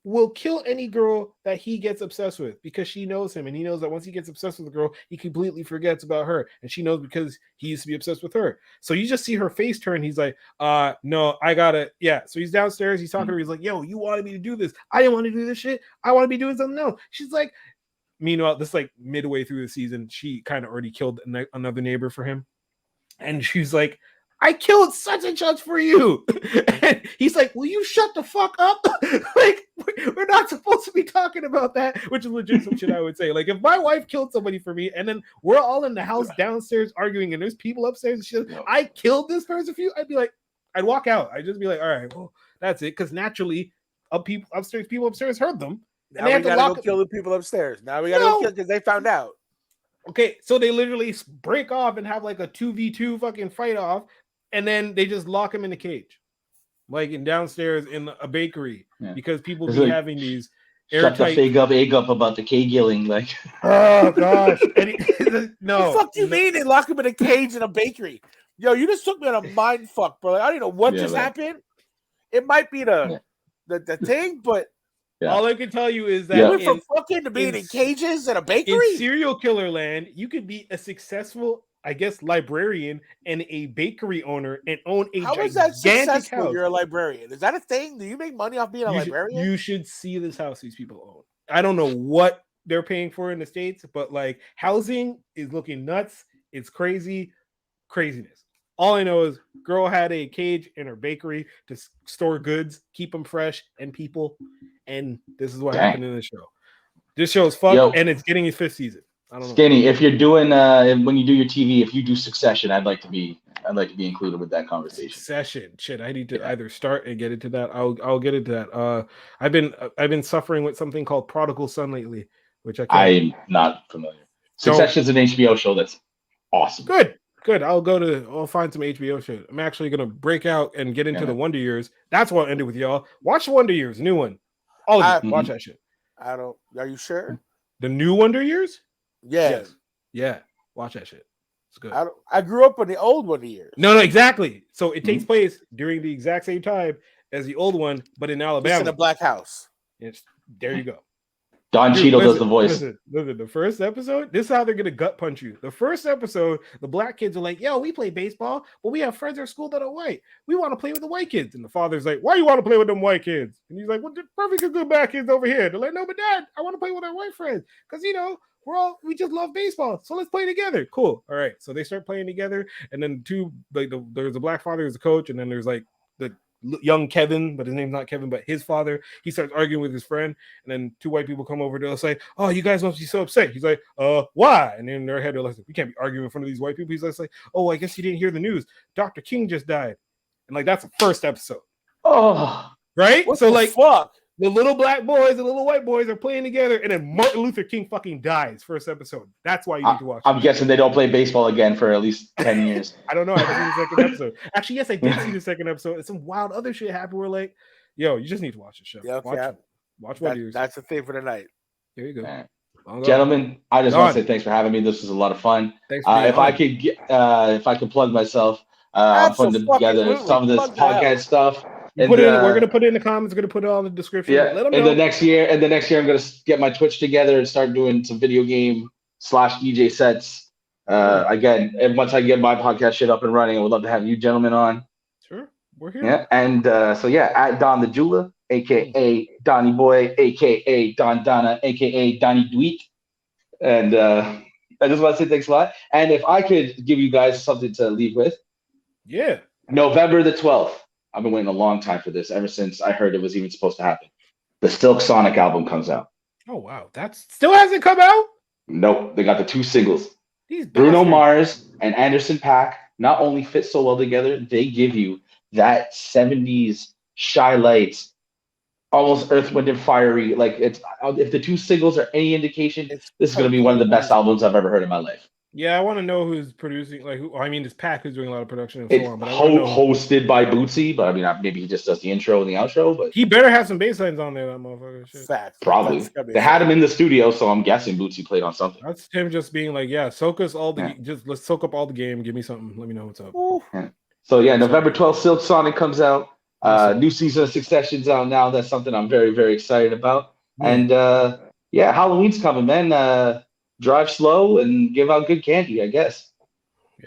will kill any girl that he gets obsessed with, because she knows him, and he knows that once he gets obsessed with a girl, he completely forgets about her, and she knows because he used to be obsessed with her. So you just see her face turn. He's like, no, I gotta, yeah. So he's downstairs, he's talking to her, he's like, yo, you wanted me to do this, I didn't want to do this shit, I want to be doing something else. She's like, meanwhile, this like midway through the season, she kind of already killed another neighbor for him, and she's like, I killed such and such for you. And he's like, will you shut the fuck up? Like, we're not supposed to be talking about that, which is legit some shit I would say. Like, if my wife killed somebody for me, and then we're all in the house downstairs arguing, and there's people upstairs, and she's like, I killed this person for you, I'd be like, I'd walk out. I'd just be like, all right, well, that's it. Because naturally, people upstairs heard them. And now we gotta go kill the people upstairs. Now we gotta go kill because they found out. Okay, so they literally break off and have like a 2v2 fucking fight off. And then they just lock him in the cage, like in downstairs in a bakery, because people be like, having these airtight. Shut the egg up about the K-gilling, like. Oh gosh, no. The fuck do you mean they lock him in a cage in a bakery? Yo, you just took me on a mind fuck, bro. Like, I don't even know what just happened. It might be the thing, but all I can tell you is that went from fucking to being in cages in a bakery. In serial killer land, you could be a successful, I guess, librarian and a bakery owner and own a How is that successful? House. You're a librarian. Is that a thing? Do you make money off being a librarian? You should see this house these people own. I don't know what they're paying for in the States, but like housing is looking nuts. It's craziness. All I know is girl had a cage in her bakery to store goods, keep them fresh and people. And this is what happened in the show. This show is fucked, and it's getting its 5th season. I don't know. Skinny, if you're doing when you do your TV, if you do Succession, I'd like to be included with that conversation. Succession, shit. I need to either start and get into that. I'll get into that. I've been suffering with something called Prodigal Son lately, which I'm not familiar. Succession is an HBO show that's awesome. Good. I'll find some HBO shit. I'm actually gonna break out and get into the Wonder Years. That's what I'll end it with, y'all. Watch the Wonder Years, new one. All of you, watch that shit. I don't. Are you sure? The new Wonder Years? Yes. Yeah. Watch that shit. It's good. I grew up in the old Wonder Years. No, exactly. So it takes place during the exact same time as the old one, but in Alabama. It's in a black house. There you go. Don Cheadle does the voice. Listen, the first episode, this is how they're going to gut punch you. The first episode, the black kids are like, yo, we play baseball, but we have friends at school that are white. We want to play with the white kids. And the father's like, why you want to play with them white kids? And he's like, well, the perfectly good black kids over here. They're like, no, but dad, I want to play with our white friends. Because, we just love baseball. So let's play together. Cool. All right. So they start playing together. And then there's a black father who's a coach. And then there's like the young Kevin, but his name's not Kevin, but his father. He starts arguing with his friend, and then two white people come over. They'll say, "Oh, you guys must be so upset." He's like, why?" And in their head, they're like, "We can't be arguing in front of these white people." He's like, "Oh, I guess you didn't hear the news. Dr. King just died," and like that's the first episode. Oh, right. What so the like, fuck? The little black boys and the little white boys are playing together, and then Martin Luther King fucking dies first episode. That's why you need to watch. I'm guessing they don't play baseball again for at least 10 years. I don't know. I haven't seen the second episode. Actually, yes, I did see the second episode. And some wild other shit happened. We're like, yo, you just need to watch the show. Yeah, okay. Watch what that's the thing for the night. There you go. Right. Gentlemen, I just want to say thanks for having me. This was a lot of fun. Thanks for if I could plug myself, I'm putting together some of this podcast stuff. We're gonna put it in the comments. We're gonna put it all in the description. Yeah. Let them know. The next year, I'm gonna get my Twitch together and start doing some video game / DJ sets. Again, and once I get my podcast shit up and running, I would love to have you gentlemen on. Sure, we're here. Yeah, and at Don the Jewla, aka Donnie Boy, aka Don Donna, aka Donnie Dweet. And I just want to say thanks a lot. And if I could give you guys something to leave with, November the 12th. I've been waiting a long time for this, ever since I heard it was even supposed to happen. The Silk Sonic album comes out. Oh, wow. That still hasn't come out? Nope. They got the 2 singles. Bruno Mars and Anderson .Paak not only fit so well together, they give you that 70s Shy Lights, almost Earth, Wind, and Fiery. Like, if the 2 singles are any indication, this is going to be one of the best albums I've ever heard in my life. Yeah, I want to know who's producing. It's Pac who's doing a lot of production. It's hosted by Bootsy, but I mean, maybe he just does the intro and the outro. But he better have some bass lines on there, that motherfucker. Shit. Facts. Probably. They had him in the studio, so I'm guessing Bootsy played on something. That's him just being like, soak us all let's soak up all the game. Give me something. Let me know what's up. Yeah. So November 12th, Silk Sonic comes out. New season of Succession's out now. That's something I'm very, very excited about. And Halloween's coming, man. Drive slow and give out good candy, I guess.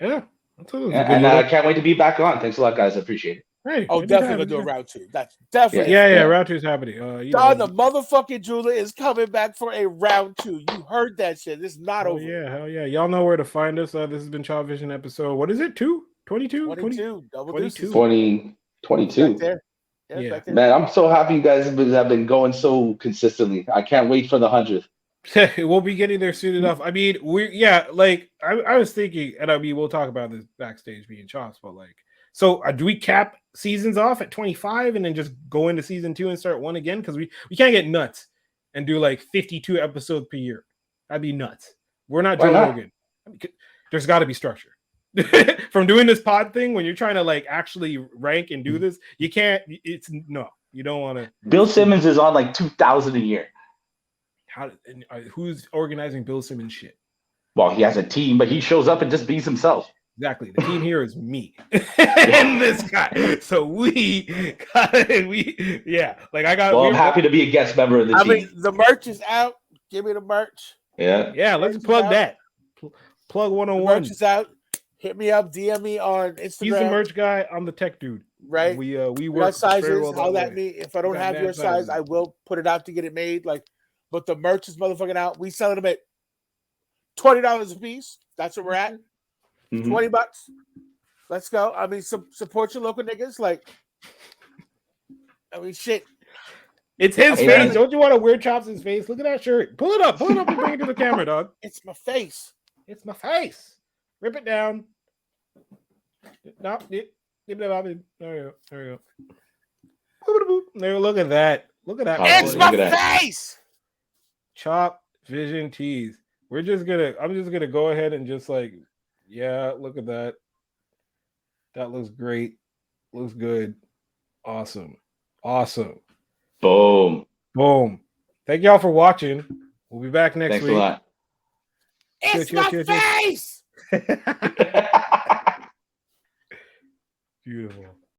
Yeah. I can't wait to be back on. Thanks a lot, guys. I appreciate it. Hey, definitely do a round 2. That's definitely. Round 2 is happening. The motherfucking Jewla is coming back for a round 2. You heard that shit. It's not over. Yeah, hell yeah. Y'all know where to find us. This has been Chopvision episode. What is it? 22? 22. Double 22. 2022. Right there. Yeah. Right there. Man, I'm so happy you guys have been going so consistently. I can't wait for the 100th. We'll be getting there soon enough. I mean, I was thinking, and I mean, we'll talk about this backstage being Chops, but so do we cap seasons off at 25 and then just go into season 2 and start one again? Because we can't get nuts and do 52 episodes per year. That'd be nuts. We're not Joe Rogan. There's got to be structure. From doing this pod thing, when you're trying to actually rank and do this, you can't. You don't want to. Bill Simmons is on 2,000 a year. Who's organizing Bill Simmons shit? Well, he has a team, but he shows up and just bees himself. Exactly. The team here is me and this guy. So I got. Well, I'm happy to be a guest member of the team. I mean, the merch is out. Give me the merch. Yeah. Let's plug that. Plug 101. The merch is out. Hit me up. DM me on Instagram. He's the merch guy. I'm the tech dude. Right. We work sizes. I'll let me. If I don't have your size, I will put it out to get it made. But the merch is motherfucking out. We selling them at $20 a piece. That's where we're at. $20. Let's go. I mean, support your local niggas. Shit. It's his face. Don't you want to wear Chops' his face? Look at that shirt. Pull it up and bring it to the camera, dog. It's my face. Rip it down. No, there we go. There, look at that. It's my face. Chopvision tees. I'm just gonna go ahead and just look at that. That looks great. Looks good. Awesome. Boom. Thank y'all for watching. We'll be back next week. Thanks a lot. It's my face. Beautiful.